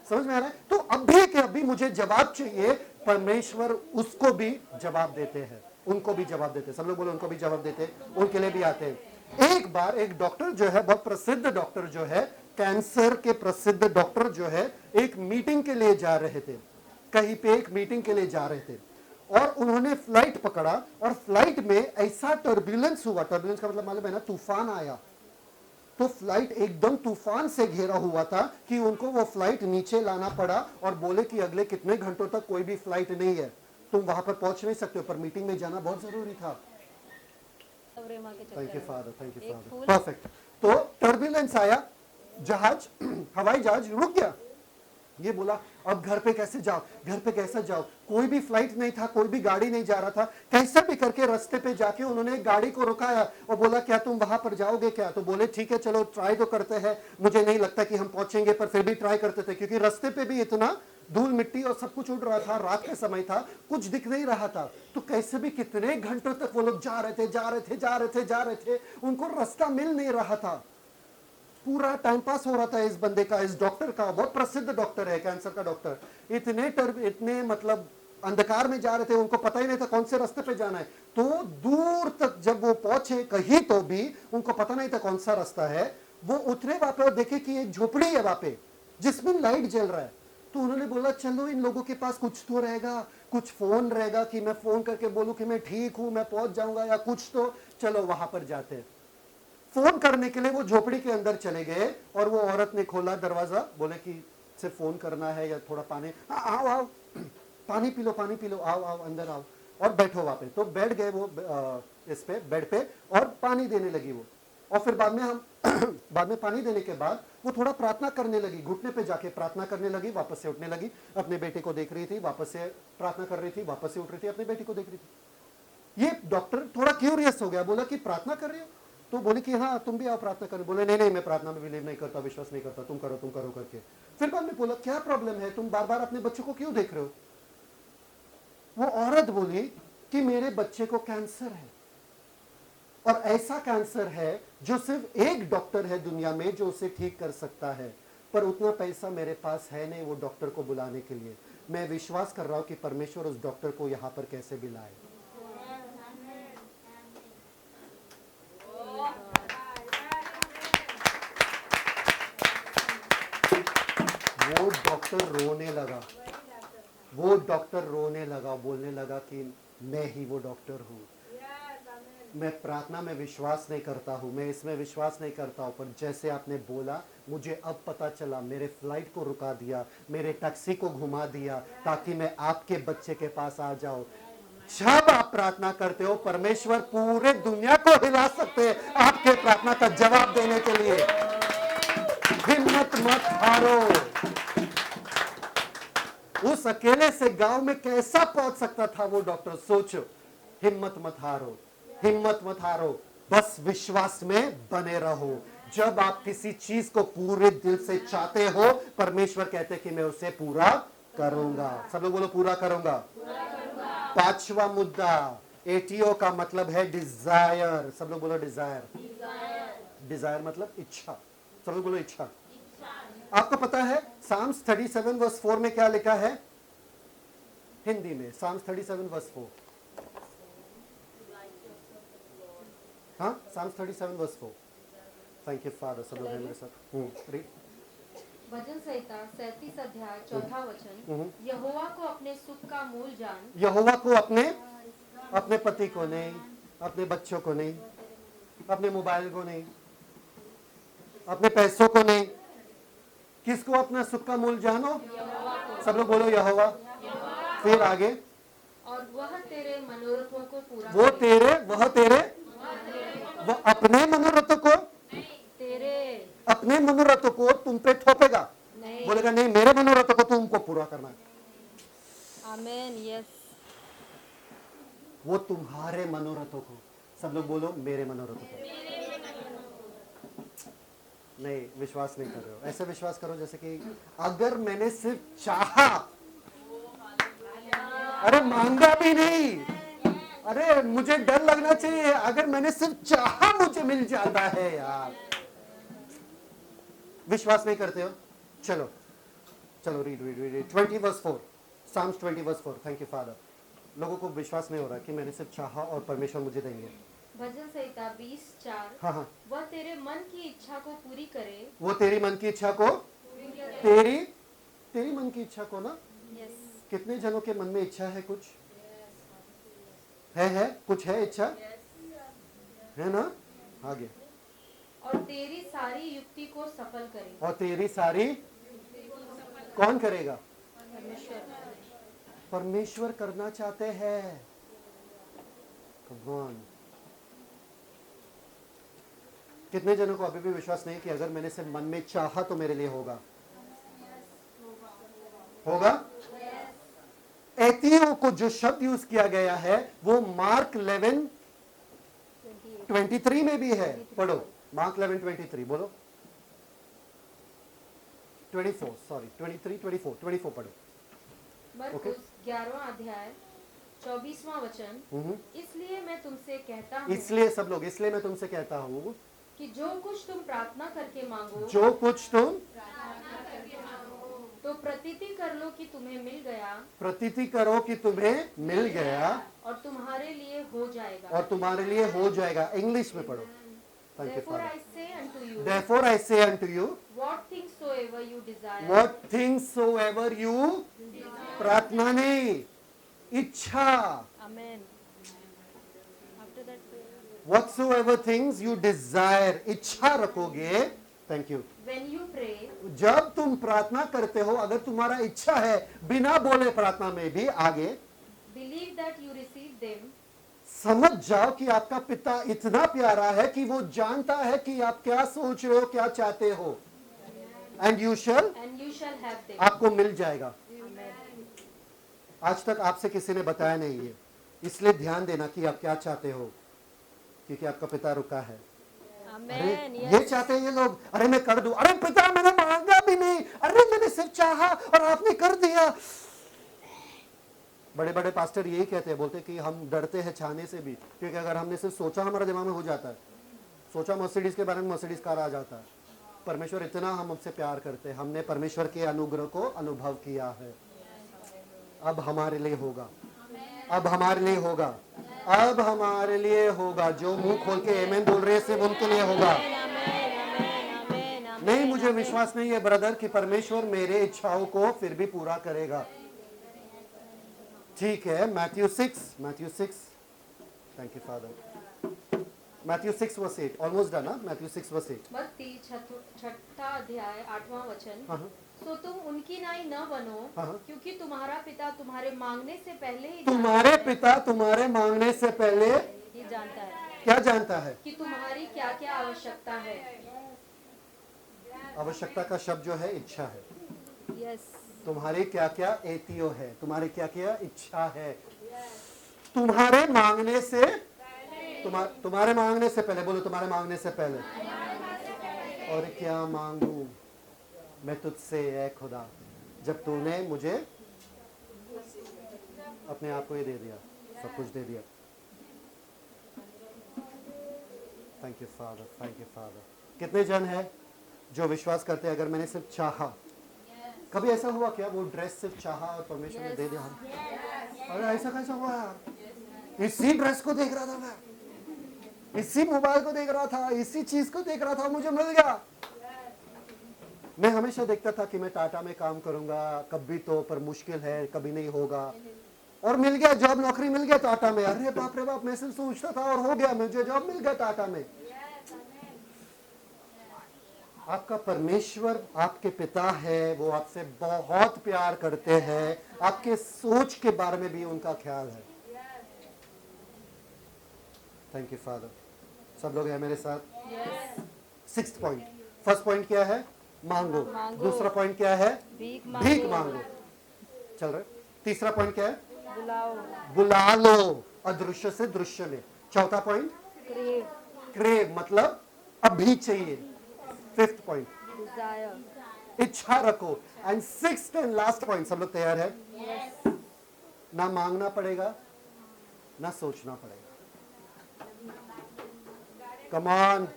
[SPEAKER 1] समझ में आ रहा है? तो अभी के अभी मुझे जवाब चाहिए। परमेश्वर उसको भी जवाब देते हैं, उनको भी जवाब देते हैं। सब लोग बोले उनको भी जवाब देते हैं, उनके लिए भी आते हैं। एक बार एक डॉक्टर जो है, बहुत प्रसिद्ध डॉक्टर जो है, कैंसर के प्रसिद्ध डॉक्टर जो है, एक मीटिंग के लिए जा रहे थे, कहीं पे एक मीटिंग के लिए जा रहे थे, और उन्होंने फ्लाइट पकड़ा, और फ्लाइट में ऐसा टर्बुलेंस हुआ, टर्बुलेंस का मतलब मालूम है ना, तूफान आया। तो फ्लाइट एकदम तूफान से घेरा हुआ था कि उनको वो फ्लाइट नीचे लाना पड़ा, और बोले कि अगले कितने घंटों तक कोई भी फ्लाइट नहीं है, तुम वहां पर पहुंच नहीं सकते हो, पर मीटिंग में जाना बहुत जरूरी था। Thank you father, thank you father, perfect. तो टर्बुलेंस आया, जहाज, हवाई जहाज रुक गया। ये बोला अब घर पे कैसे जाओ, घर पे कैसे जाओ? कोई भी फ्लाइट नहीं था, कोई भी गाड़ी नहीं जा रहा था। कैसे भी करके रास्ते पे जाके उन्होंने एक गाड़ी को रुकाया और बोला क्या तुम वहां पर जाओगे क्या? तो बोले ठीक है चलो ट्राई तो करते हैं, मुझे नहीं लगता कि हम पहुंचेंगे, पर फिर भी ट्राई करते थे, क्योंकि रास्ते पे भी इतना धूल मिट्टी और सब कुछ उड़ रहा था, रात का समय था, कुछ दिख नहीं रहा था। तो कैसे भी कितने घंटों तक वो लोग जा रहे थे, उनको रास्ता मिल नहीं रहा था। पूरा टाइम पास हो रहा था इस बंदे का, इस डॉक्टर का, बहुत प्रसिद्ध डॉक्टर है, कैंसर का डॉक्टर। इतने मतलब अंधकार में जा रहे थे, उनको पता ही नहीं था कौन से रास्ते पे जाना है। तो दूर तक जब वो पहुंचे कहीं, तो भी उनको पता नहीं था कौन सा रास्ता है। वो उतरे वहां पे और देखे कि एक झोपड़ी है वहां पे जिसमें लाइट जल रहा है। तो उन्होंने बोला चलो इन लोगों के पास कुछ तो रहेगा, कुछ फोन रहेगा कि मैं फोन करके बोलूं कि मैं ठीक हूं, मैं पहुंच जाऊंगा, या कुछ तो, चलो वहां पर जाते हैं। फोन करने के लिए वो झोपड़ी के अंदर चले गए, और वो औरत ने खोला दरवाजा, बोले कि सिर्फ फोन करना है या थोड़ा पानी? आओ आओ, पानी पी लो, आओ आओ अंदर आओ, और बैठो वहां पे। तो बैठ गए वो इस पे, बेड पे, और पानी देने लगी वो। और फिर बाद में पानी देने के बाद वो थोड़ा प्रार्थना करने लगी, घुटने पे जाके प्रार्थना करने लगी, वापस से उठने लगी, अपने बेटे को देख रही थी, वापस से प्रार्थना कर रही थी, वापस से उठ रही थी, अपने बेटी को देख रही थी। ये डॉक्टर थोड़ा क्यूरियस हो गया, बोला कि प्रार्थना कर रही हो? तो बोले कि हाँ तुम भी आओ प्रार्थना करो। बोले नहीं मैं प्रार्थना में बिलीव नहीं करता, विश्वास नहीं करता, तुम करो करके। फिर बाद में बोला क्या प्रॉब्लम है, तुम बार बार अपने बच्चों को क्यों देख रहे हो? वो औरत बोली कि मेरे बच्चे को कैंसर है, और ऐसा कैंसर है जो सिर्फ एक डॉक्टर है दुनिया में जो उसे ठीक कर सकता है, पर उतना पैसा मेरे पास है नहीं वो डॉक्टर को बुलाने के लिए। मैं विश्वास कर रहा हूं कि परमेश्वर उस डॉक्टर को यहां पर कैसे भी लाए। वो डॉक्टर रोने लगा, बोलने लगा कि मैं ही वो डॉक्टर हूं। मैं प्रार्थना में विश्वास नहीं करता हूं, मैं इसमें विश्वास नहीं करता हूं, पर जैसे आपने बोला मुझे अब पता चला, मेरे फ्लाइट को रुका दिया, मेरे टैक्सी को घुमा दिया, ताकि मैं आपके बच्चे के पास आ जाऊं। जब आप प्रार्थना करते हो, परमेश्वर पूरे दुनिया को हिला सकते हैं आपके प्रार्थना का जवाब देने के लिए। हिम्मत मत हारो। उस अकेले से गांव में कैसा पहुंच सकता था वो डॉक्टर, सोचो। हिम्मत मत हारो, बस विश्वास में बने रहो। जब आप किसी चीज को पूरे दिल से चाहते हो, परमेश्वर कहते कि मैं उसे पूरा करूंगा। सब लोग बोलो पूरा करूंगा। पांचवा मुद्दा, एटीओ का मतलब है डिजायर। सब लोग बोलो डिजायर। डिजायर मतलब इच्छा। सब लोग बोलो इच्छा। आपको पता है साम्स 37 वर्स 4 में क्या लिखा है हिंदी में? Psalms 37 verse 4। हाँ, Psalms 37 verse 4। Thank you father. सब लोग हैं मेरे साथ। रीड।
[SPEAKER 3] भजन संहिता 37 अध्याय 4 वचन, यहोवा को अपने सुख का मूल जान।
[SPEAKER 1] यहोवा को अपने पति को नहीं, अपने बच्चों को नहीं, अपने मोबाइल को नहीं, अपने पैसों को नहीं, किसको अपना सुख का मूल जानो? सब लोग बोलो यहोवा। फिर आगे,
[SPEAKER 3] और वह तेरे मनोरथों को पूरा
[SPEAKER 1] वो
[SPEAKER 3] करे।
[SPEAKER 1] वो अपने मनोरथों को,
[SPEAKER 4] तेरे
[SPEAKER 1] अपने मनोरथों को तुम पे थोपेगा।
[SPEAKER 4] नहीं।
[SPEAKER 1] बोलेगा नहीं, मेरे मनोरथों को तुमको पूरा करना है।
[SPEAKER 4] आमेन। यस।
[SPEAKER 1] वो तुम्हारे मनोरथों को। सब लोग बोलो मेरे मनोरथों को। नहीं, विश्वास नहीं कर रहे हो। ऐसे विश्वास करो जैसे कि अगर मैंने सिर्फ चाहा, अरे मांगा भी नहीं, अरे मुझे डर लगना चाहिए, अगर मैंने सिर्फ चाहा मुझे मिल जाता है यार। विश्वास नहीं करते हो? चलो चलो read read read 20 verse 4। Psalms 20 verse 4। Thank you father. लोगों को विश्वास नहीं हो रहा कि मैंने सिर्फ चाहा और परमेश्वर मुझे देंगे।
[SPEAKER 3] भजन संहिता 20:4,
[SPEAKER 1] हाँ हाँ,
[SPEAKER 3] वह तेरे मन की इच्छा को पूरी करे।
[SPEAKER 1] वो तेरी मन की इच्छा को, तेरी मन की इच्छा को ना।
[SPEAKER 4] यस।
[SPEAKER 1] कितने जनों के मन में इच्छा है? कुछ है कुछ है इच्छा, है ना? आगे,
[SPEAKER 3] और तेरी सारी युक्ति को सफल करे।
[SPEAKER 1] और तेरी सारी, कौन करेगा?
[SPEAKER 3] परमेश्वर।
[SPEAKER 1] परमेश्वर करना चाहते हैं। भगवान, कितने जनों को अभी भी विश्वास नहीं कि अगर मैंने सिर्फ मन में चाहा तो मेरे लिए होगा? एथियो को जो शब्द यूज किया गया है वो मार्क 11:23 में भी है। पढ़ो मार्क 11:23। बोलो 24, सॉरी 23 पढ़ो।
[SPEAKER 3] मरकुस 11वां अध्याय 24वां वचन, इसलिए मैं तुमसे कहता हूँ
[SPEAKER 1] इसलिए सब लोग, इसलिए मैं तुमसे कहता हूँ
[SPEAKER 3] कि जो कुछ तुम प्रार्थना करके मांगो,
[SPEAKER 1] जो कुछ तुम
[SPEAKER 3] तो प्रतीति कर लो कि तुम्हें मिल गया,
[SPEAKER 1] प्रतीति करो कि तुम्हें मिल गया
[SPEAKER 3] और तुम्हारे लिए हो जाएगा।
[SPEAKER 1] और तुम्हारे लिए हो जाएगा। इंग्लिश में पढ़ो। Thank you
[SPEAKER 3] Therefore
[SPEAKER 1] father.
[SPEAKER 3] I say unto you,
[SPEAKER 1] Therefore I say unto you,
[SPEAKER 3] what things soever you desire,
[SPEAKER 1] what things soever you, प्रार्थना नहीं, इच्छा,
[SPEAKER 4] amen. After that
[SPEAKER 1] whatsoever things you desire, इच्छा रखोगे। Thank you.
[SPEAKER 3] when you pray,
[SPEAKER 1] जब तुम प्रार्थना करते हो, अगर तुम्हारा इच्छा है बिना बोले प्रार्थना में भी, आगे
[SPEAKER 3] believe that you receive them,
[SPEAKER 1] समझ जाओ कि आपका पिता इतना प्यारा है कि वो जानता है कि आप क्या सोच रहे हो, क्या चाहते हो। And you shall,
[SPEAKER 3] and you shall have them.
[SPEAKER 1] आपको मिल जाएगा। आज तक आपसे किसी ने बताया नहीं है, इसलिए ध्यान देना कि आप क्या चाहते हो, क्योंकि आपका पिता रुका है। अरे
[SPEAKER 4] आमेन।
[SPEAKER 1] ये चाहते हैं ये लोग, अरे मैं कर दूं, अरे पिता मैंने मांगा भी नहीं, अरे मैंने सिर्फ चाहा और आपने कर दिया। बड़े बड़े पास्टर यही कहते हैं, बोलते हैं कि हम डरते हैं चाहने से भी, क्योंकि अगर हमने सिर्फ सोचा हमारे दिमाग में हो जाता है। सोचा मर्सिडीज के बारे में, मर्सिडीज कार आ जाता है। परमेश्वर इतना हमसे प्यार करते हैं, हमने परमेश्वर के अनुग्रह को अनुभव किया है। अब हमारे लिए होगा, अब हमारे लिए होगा, अब हमारे लिए होगा। जो मुंह खोल के आमेन बोल रहे हैं सिर्फ उनके लिए होगा। नहीं, मुझे विश्वास नहीं है ब्रदर कि परमेश्वर मेरे इच्छाओं को फिर भी पूरा करेगा। ठीक है, Matthew 6, thank you father. Matthew 6:8, almost done ना। मैथ्यू 6:8।
[SPEAKER 3] मत्ती 6 अध्याय 8वां वचन,
[SPEAKER 1] हाँ हाँ।
[SPEAKER 3] सो तुम उनकी नाई न बनो,
[SPEAKER 1] हाँ।
[SPEAKER 3] क्योंकि तुम्हारा पिता तुम्हारे मांगने से पहले ही
[SPEAKER 1] तुम्हारे पिता तुम्हारे मांगने से पहले
[SPEAKER 4] ये जानता है।
[SPEAKER 1] क्या जानता है?
[SPEAKER 3] कि तुम्हारी क्या क्या आवश्यकता है।
[SPEAKER 1] आवश्यकता का शब्द जो है इच्छा है।
[SPEAKER 4] यस।
[SPEAKER 1] तुम्हारे क्या क्या एतियो है, तुम्हारे क्या क्या इच्छा है। तुम्हारे मांगने से, तुम्हारे मांगने से पहले, बोलो तुम्हारे मांगने से पहले। और क्या मांगू मैं तुझसे ऐ खुदा, जब तूने मुझे अपने आप को ही दे दिया, सब कुछ दे दिया। Thank you father, thank you father. कितने जन है जो विश्वास करते हैं अगर मैंने सिर्फ चाहा? कभी ऐसा हुआ क्या वो ड्रेस सिर्फ चाहा और परमेश्वर ने दे दिया? अरे ऐसा कैसा हुआ यार? इसी ड्रेस को देख रहा था मैं, इसी मोबाइल को देख रहा था, इसी चीज को देख रहा था, मुझे मिल गया। मैं हमेशा देखता था कि मैं टाटा में काम करूंगा कभी तो, पर मुश्किल है, कभी नहीं होगा, और मिल गया, जॉब नौकरी मिल गया टाटा में। अरे बाप रे बाप, मैं सिर्फ सोचता था और हो गया, मुझे जॉब मिल गया टाटा में। आपका परमेश्वर आपके पिता है, वो आपसे बहुत प्यार करते हैं, आपके सोच के बारे में भी उनका ख्याल है। Thank you father. सब लोग हैं मेरे साथ? Sixth point. फर्स्ट पॉइंट क्या है? मांगो। दूसरा पॉइंट क्या है?
[SPEAKER 4] भीख
[SPEAKER 1] भीख मांगो। चल रहे। तीसरा पॉइंट क्या है?
[SPEAKER 4] बुलाओ।
[SPEAKER 1] बुला लो, अदृश्य से दृश्य में। चौथा पॉइंट
[SPEAKER 4] क्रेव।
[SPEAKER 1] क्रेव, मतलब अभी चाहिए। Fifth point
[SPEAKER 4] desire.
[SPEAKER 1] इच्छा रखो। And sixth and last point, सब लोग तैयार है? ना मांगना पड़ेगा, ना सोचना पड़ेगा। Come on,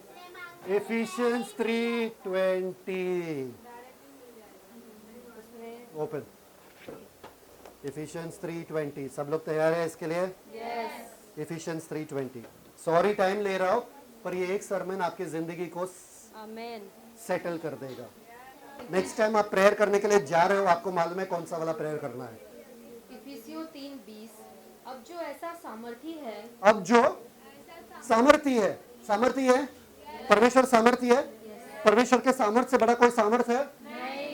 [SPEAKER 1] Ephesians 3:20 open. Ephesians 3:20, सब लोग तैयार है इसके लिए? Ephesians 3:20। सॉरी टाइम ले रहा हूं, पर ये एक सरमन आपकी जिंदगी को
[SPEAKER 4] आमेन।
[SPEAKER 1] सेटल कर देगा। नेक्स्ट टाइम आप प्रेयर करने के लिए जा रहे हो, आपको मालूम है कौन सा वाला प्रेयर करना है।
[SPEAKER 3] इफिसियों 3:20, अब जो ऐसा सामर्थी है,
[SPEAKER 1] अब जो सामर्थी है, सामर्थी है, परमेश्वर सामर्थी है। परमेश्वर के सामर्थ्य से बड़ा कोई सामर्थ्य है?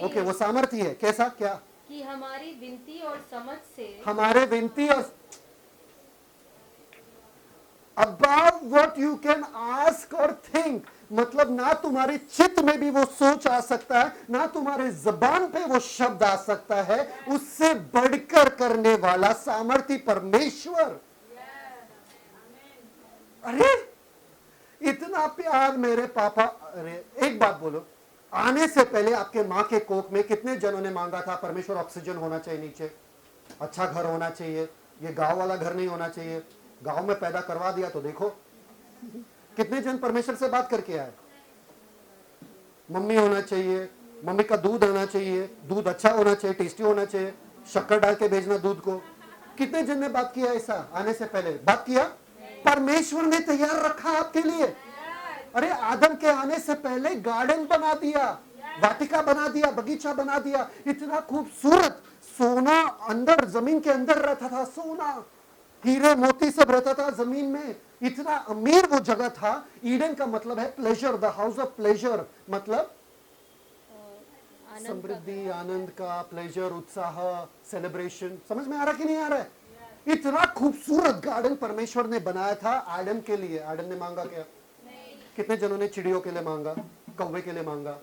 [SPEAKER 1] ओके, वो सामर्थी है। कैसा? क्या?
[SPEAKER 3] कि हमारी विनती और समझ से
[SPEAKER 1] हमारे विनती और above what you can ask or think, मतलब ना तुम्हारे चित्त में भी वो सोच आ सकता है, ना तुम्हारे जबान पे वो शब्द आ सकता है, उससे बढ़कर करने वाला सामर्थी परमेश्वर। अरे इतना प्यार मेरे पापा। अरे एक बात बोलो, आने से पहले आपके माँ के कोख में कितने जनों ने मांगा था परमेश्वर ऑक्सीजन होना चाहिए नीचे, अच्छा घर होना चाहिए, ये गांव वाला घर नहीं होना चाहिए, गांव में पैदा करवा दिया तो देखो कितने जन परमेश्वर से बात करके आए। मम्मी होना चाहिए, मम्मी का दूध आना चाहिए, दूध अच्छा होना चाहिए, टेस्टी होना चाहिए, शक्कर डाल के भेजना दूध को। कितने जन ने बात किया ऐसा? आने से पहले बात किया? परमेश्वर ने तैयार रखा आपके लिए। अरे आदम के आने से पहले गार्डन बना दिया, वाटिका बना दिया, बगीचा बना दिया, इतना खूबसूरत। सोना अंदर जमीन के अंदर रहता था, सोना हीरे मोती सब रहता था जमीन में, इतना अमीर वो जगह था। ईडन का मतलब है pleasure, the house of pleasure, मतलब समृद्धि, आनंद का, प्लेजर, उत्साह, सेलिब्रेशन। समझ में आ रहा कि नहीं आ रहा है? इतना खूबसूरत गार्डन परमेश्वर ने बनाया था आदम के लिए। आदम ने मांगा क्या? कितने जनों ने चिड़ियों के लिए मांगा, कौवे के लिए मांगा?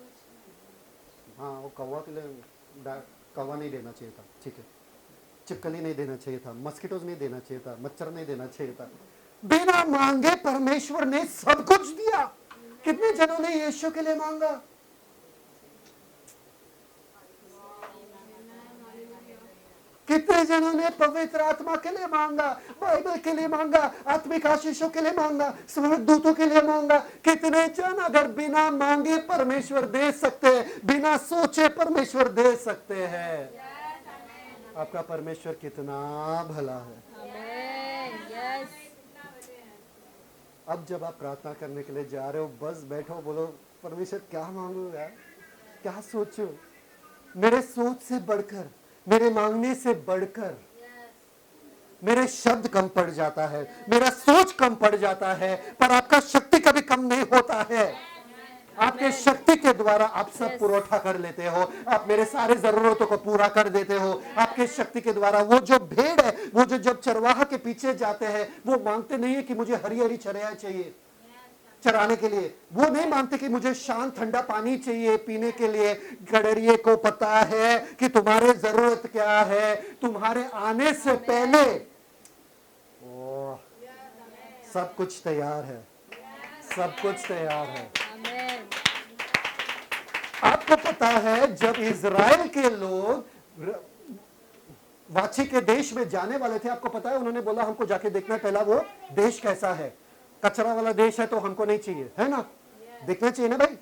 [SPEAKER 1] हाँ, वो कौवा के लिए, कौवा नहीं देना चाहिए था, ठीक है, चिपकली नहीं देना चाहिए था, मस्किटोज नहीं देना चाहिए था, मच्छर नहीं देना चाहिए था। बिना मांगे परमेश्वर ने सब कुछ दिया। कितने जनों ने यीशु के लिए मांगा? कितने जनों ने पवित्र आत्मा के लिए मांगा, बाइबल के लिए मांगा, आत्मिक आशीषों के लिए मांगा, स्वर्गदूतों के लिए मांगा? कितने जन अगर बिना मांगे परमेश्वर दे सकते हैं, बिना सोचे परमेश्वर दे सकते हैं। आपका परमेश्वर कितना भला है। अब जब आप प्रार्थना करने के लिए जा रहे हो, बस बैठो, बोलो परमेश्वर क्या मांगू यार, क्या सोचूं? मेरे सोच से बढ़कर, मेरे मांगने से बढ़कर मेरे शब्द कम पड़ जाता है, मेरा सोच कम पड़ जाता है, पर आपका शक्ति कभी कम नहीं होता है। आपके शक्ति के द्वारा आप सब पुरोठा कर लेते हो, आप मेरे सारे जरूरतों को पूरा कर देते हो। आपके शक्ति के द्वारा वो जो भेड़ है, वो जो जब चरवाहा के पीछे जाते हैं, वो मांगते नहीं है कि मुझे हरी हरी चराया चाहिए चराने के लिए, वो नहीं मानते कि मुझे शांत ठंडा पानी चाहिए पीने के लिए। गडरिये को पता है कि तुम्हारे जरूरत क्या है। तुम्हारे आने से पहले सब कुछ तैयार है, सब कुछ तैयार है। आपको पता है जब इजराइल के लोग वाची के देश में जाने वाले थे, आपको पता है उन्होंने बोला हमको जाके देखना है पहला वो देश कैसा है, कचरा वाला देश है तो हमको नहीं चाहिए, है ना? देखना चाहिए ना भाई?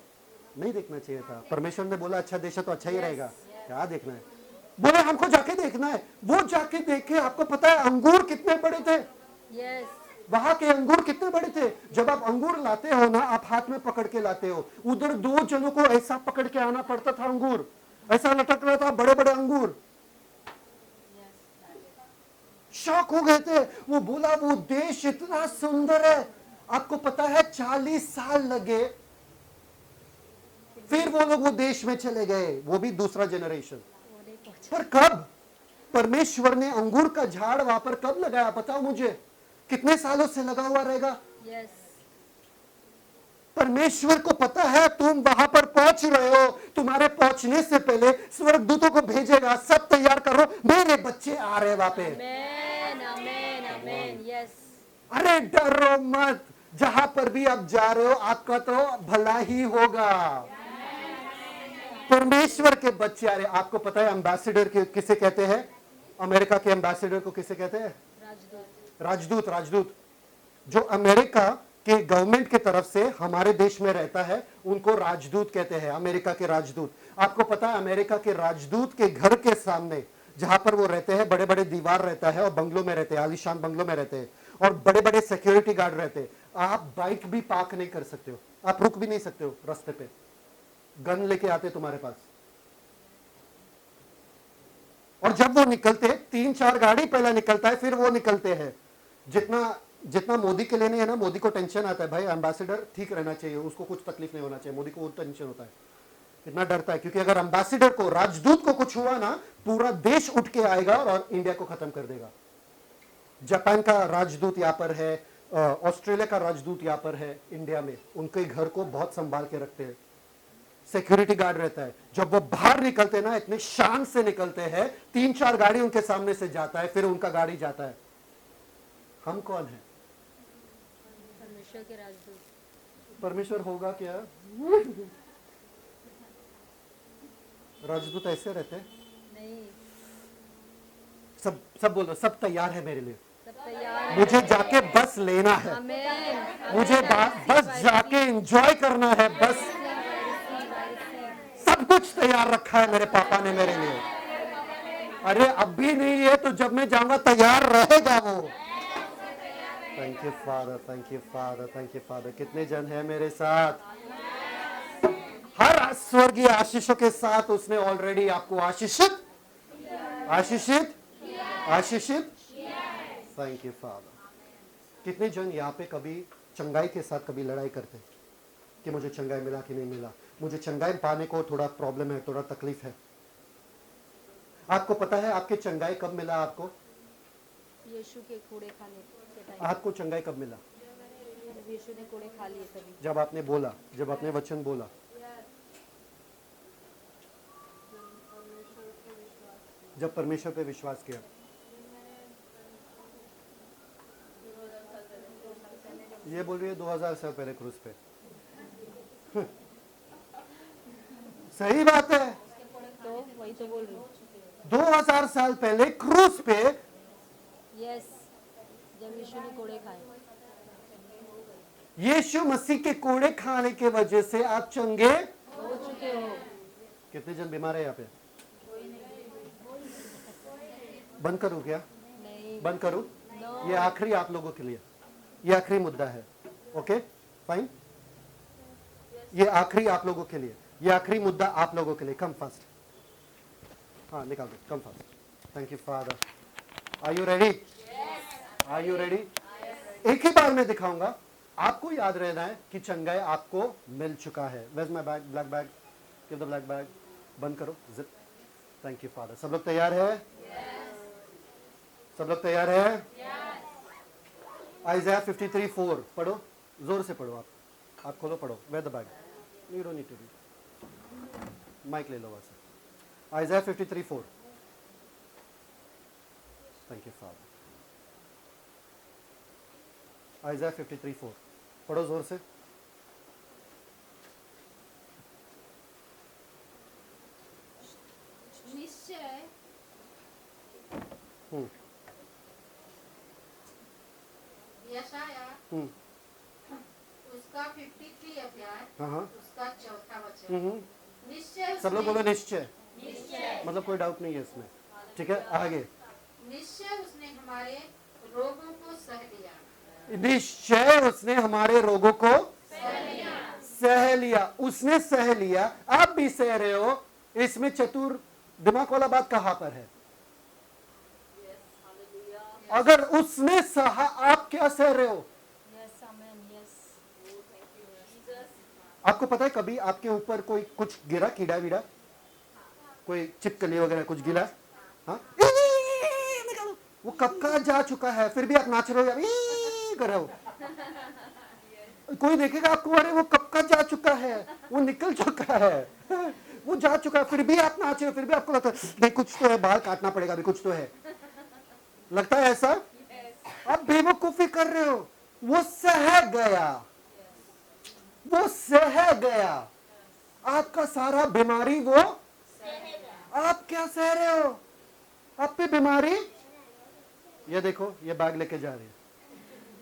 [SPEAKER 1] नहीं देखना चाहिए था। परमेश्वर ने बोला अच्छा देश है तो अच्छा ही रहेगा, क्या देखना है? बोले हमको जाके देखना है। वो जाके देखे, आपको पता है अंगूर कितने बड़े थे?
[SPEAKER 4] Yes.
[SPEAKER 1] वहां के अंगूर कितने बड़े थे? जब आप अंगूर लाते हो ना, आप हाथ में पकड़ के लाते हो, उधर 2 जनों को ऐसा पकड़ के आना पड़ता था, अंगूर ऐसा लटक रहा था, बड़े बड़े अंगूर। शौक हो गए थे। वो बोला वो देश इतना सुंदर है। आपको पता है 40 साल लगे, फिर वो लोग वो देश में चले गए, वो भी दूसरा जनरेशन। पर कब? परमेश्वर ने अंगूर का झाड़ वहां पर कब लगाया बताओ मुझे? कितने सालों से लगा हुआ रहेगा?
[SPEAKER 4] Yes.
[SPEAKER 1] परमेश्वर को पता है तुम वहां पर पहुंच रहे हो, तुम्हारे पहुंचने से पहले स्वर्गदूतों को भेजेगा, सब तैयार करो, मेरे बच्चे आ रहे वहां पे।
[SPEAKER 4] Amen. Amen. Amen. Yes.
[SPEAKER 1] अरे डरो मत, जहां पर भी आप जा रहे हो आपका तो भला ही होगा। परमेश्वर के बच्चे आ रहे। आपको पता है एम्बेसडर किसे कहते हैं? अमेरिका के एम्बेसडर को किसे कहते हैं?
[SPEAKER 4] राजदूत.
[SPEAKER 1] राजदूत। राजदूत जो अमेरिका के गवर्नमेंट की तरफ से हमारे देश में रहता है उनको राजदूत कहते हैं, अमेरिका के राजदूत। आपको पता है अमेरिका के राजदूत के घर के सामने जहां पर वो रहते हैं, बड़े बड़े दीवार रहता है और बंगलों में रहते हैं, आलीशान बंगलों में रहते हैं और बड़े बड़े सिक्योरिटी गार्ड रहते हैं। आप बाइक भी पार्क नहीं कर सकते हो, आप रुक भी नहीं सकते हो रास्ते पे, गन लेके आते तुम्हारे पास। और जब वो निकलते 3-4 गाड़ी पहले निकलता है, फिर वो निकलते हैं। जितना मोदी के लिए नहीं है ना, मोदी को टेंशन आता है भाई एम्बेसडर ठीक रहना चाहिए, उसको कुछ तकलीफ नहीं होना चाहिए, मोदी को वो टेंशन होता है, इतना डरता है क्योंकि अगर एम्बेसडर को, राजदूत को कुछ हुआ ना, पूरा देश उठ के आएगा और इंडिया को खत्म कर देगा। जापान का राजदूत यहाँ पर है, ऑस्ट्रेलिया का राजदूत यहाँ पर है इंडिया में, उनके घर को बहुत संभाल के रखते हैं, सिक्योरिटी गार्ड रहता है। जब वो बाहर निकलते ना इतने शान से निकलते हैं, 3-4 गाड़ी उनके सामने से जाता है, फिर उनका गाड़ी जाता है। हम कौन है?
[SPEAKER 4] परमेश्वर के राजदूत.
[SPEAKER 1] परमेश्वर होगा क्या? राजदूत ऐसे रहते हैं।
[SPEAKER 4] नहीं.
[SPEAKER 1] सब बोलो, सब तैयार है मेरे लिए,
[SPEAKER 4] सब तैयार है.
[SPEAKER 1] मुझे जाके बस लेना है,
[SPEAKER 4] Amen.
[SPEAKER 1] मुझे बस जाके एंजॉय करना है, बस सब कुछ तैयार रखा है मेरे पापा ने मेरे लिए। अरे अब भी नहीं है तो जब मैं जाऊंगा तैयार रहेगा वो। Thank you father, thank you father, thank you father. कितने जन है मेरे साथ? हर स्वर्गीय आशीषों के साथ उसने ऑलरेडी आपको आशीषित आशीषित आशीषित। Thank you father. कितने जन यहाँ पे कभी चंगाई के साथ कभी लड़ाई करते कि मुझे चंगाई मिला कि नहीं मिला, मुझे चंगाई पाने को थोड़ा प्रॉब्लम है, थोड़ा तकलीफ है। आपको पता है आपके चंगाई कब मिला? आपको
[SPEAKER 4] यीशु के कूड़े खाने के टाइम.
[SPEAKER 1] आपको चंगाई कब मिला?
[SPEAKER 4] यीशु ने कूड़े खा लिए तभी.
[SPEAKER 1] जब आपने बोला, जब आपने वचन बोला। जब परमेश्वर पे विश्वास किया। ये बोल रही है 2000 साल पहले क्रूस पे। सही बात है,
[SPEAKER 4] तो वही तो बोल रही हूँ.
[SPEAKER 1] 2000 साल पहले क्रूस पे
[SPEAKER 4] यस. जब यीशु ने कोड़े खाए.
[SPEAKER 1] यीशु मसीह के कोड़े खाने के वजह से आप चंगे
[SPEAKER 4] हो चुके हो.
[SPEAKER 1] कितने जन बीमार है यहाँ पे? बंद करूं क्या?
[SPEAKER 4] नहीं.
[SPEAKER 1] बंद करूं?
[SPEAKER 4] नो.
[SPEAKER 1] ये आखिरी आप लोगों के लिए, ये आखिरी मुद्दा है। ओके फाइन, ये आखिरी आप लोगों के लिए, ये आखिरी मुद्दा आप लोगों के लिए। कम फास्ट, हाँ निकाल दो, come fast. Thank you father. Are you ready? Are you ready? एक ही बार में दिखाऊंगा, आपको याद रहना है कि चंगाई आपको मिल चुका है। Where is my bag? Black bag, give the black bag. बंद करो जिप। Thank you father. सब लोग तैयार है? सब लोग तैयार है? आइज़ाया 53:4 पढ़ो, जोर से पढ़ो। आप खोलो, पढ़ो। Where the bag? You don't need to read, mic ले लो वहाँ से। Isaiah 53:4। Thank you father. Isaiah 53:4 पढ़ो जोर से।
[SPEAKER 3] निश्चय यशाया
[SPEAKER 1] हम्म,
[SPEAKER 3] उसका 53 अध्याय
[SPEAKER 1] हाँ हाँ,
[SPEAKER 3] उसका चौथा वचन। निश्चय
[SPEAKER 1] सब लोग
[SPEAKER 3] उसने-
[SPEAKER 1] बोलो निश्चय, मतलब कोई डाउट नहीं है इसमें, ठीक है। आगे,
[SPEAKER 3] निश्चय उसने हमारे रोगों को सह लिया।
[SPEAKER 1] निश्चय उसने हमारे रोगों को सह लिया, उसने सह लिया, आप भी सह रहे हो। इसमें चतुर दिमाग वाला बात कहां पर है? अगर उसने सहा, आप क्या सह रहे हो?
[SPEAKER 4] Yes, amen. Yes.
[SPEAKER 1] आपको पता है कभी आपके ऊपर कोई कुछ गिरा, कीड़ा वीड़ा, कोई चिपकली वगैरह कुछ गिरा, हाँ, निकालो। वो कब का जा चुका है, फिर भी आप नाच रहे हो यार, कर रहे हो। कोई देखेगा आपको, अरे वो कब का जा चुका है, वो निकल चुका है, वो जा चुका है, फिर भी आप नाच रहे हो, फिर भी आपको लगता है नहीं कुछ तो है, बाल काटना पड़ेगा अभी, कुछ तो है, लगता है ऐसा? आप बेवकूफी कर रहे हो। वो सह गया, वो सह गया, आपका सारा बीमारी वो, आप क्या सह रहे हो? आप पे बीमारी, ये देखो, ये बैग लेके जा रही है,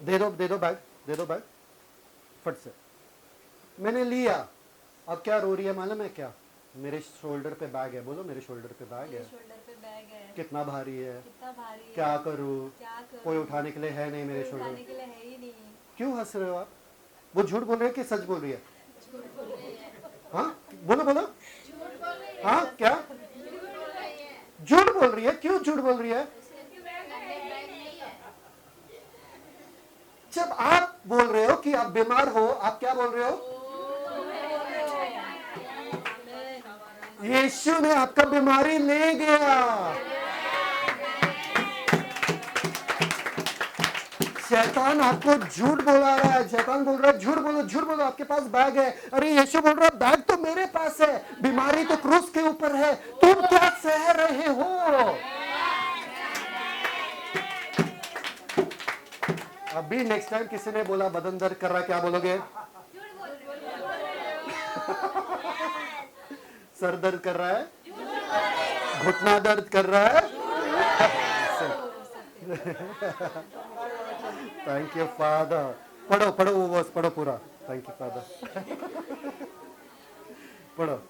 [SPEAKER 1] दे दो बैग, दे दो बैग फट से। मैंने लिया, अब क्या रो रही है मालूम है क्या? मेरे शोल्डर पे बैग है, बोलो मेरे शोल्डर पे बैग है,
[SPEAKER 4] शोल्डर पे बैग है,
[SPEAKER 1] कितना भारी है,
[SPEAKER 4] कितना भारी है,
[SPEAKER 1] क्या करूं,
[SPEAKER 4] क्या करूं,
[SPEAKER 1] कोई उठाने के लिए है नहीं मेरे
[SPEAKER 4] कोई
[SPEAKER 1] शोल्डर।
[SPEAKER 4] उठाने के लिए है ही नहीं।
[SPEAKER 1] क्यों हंस रहे हो आप? वो झूठ बोल रहे है कि सच बोल रही है? हाँ बोलो बोलो, हाँ क्या झूठ बोल रही है? क्यों झूठ बोल रही है? जब आप बोल रहे हो कि आप बीमार हो, आप क्या बोल रहे हो? यीशु ने आपका बीमारी ले गया। शैतान आपको झूठ बोला रहा है, शैतान बोल रहा है झूठ बोलो, झूठ बोलो, आपके पास बैग है। अरे यीशु बोल रहा है बैग तो मेरे पास है, बीमारी तो क्रूस के ऊपर है, तुम क्या सह रहे हो? अभी नेक्स्ट टाइम किसी ने बोला बदन दर्द कर रहा है, क्या बोलोगे? सर दर्द कर रहा है, घुटना दर्द कर रहा है। Thank you father. पढ़ो पढ़ो वो वर्स पढ़ो पूरा। Thank you father. पढ़ो।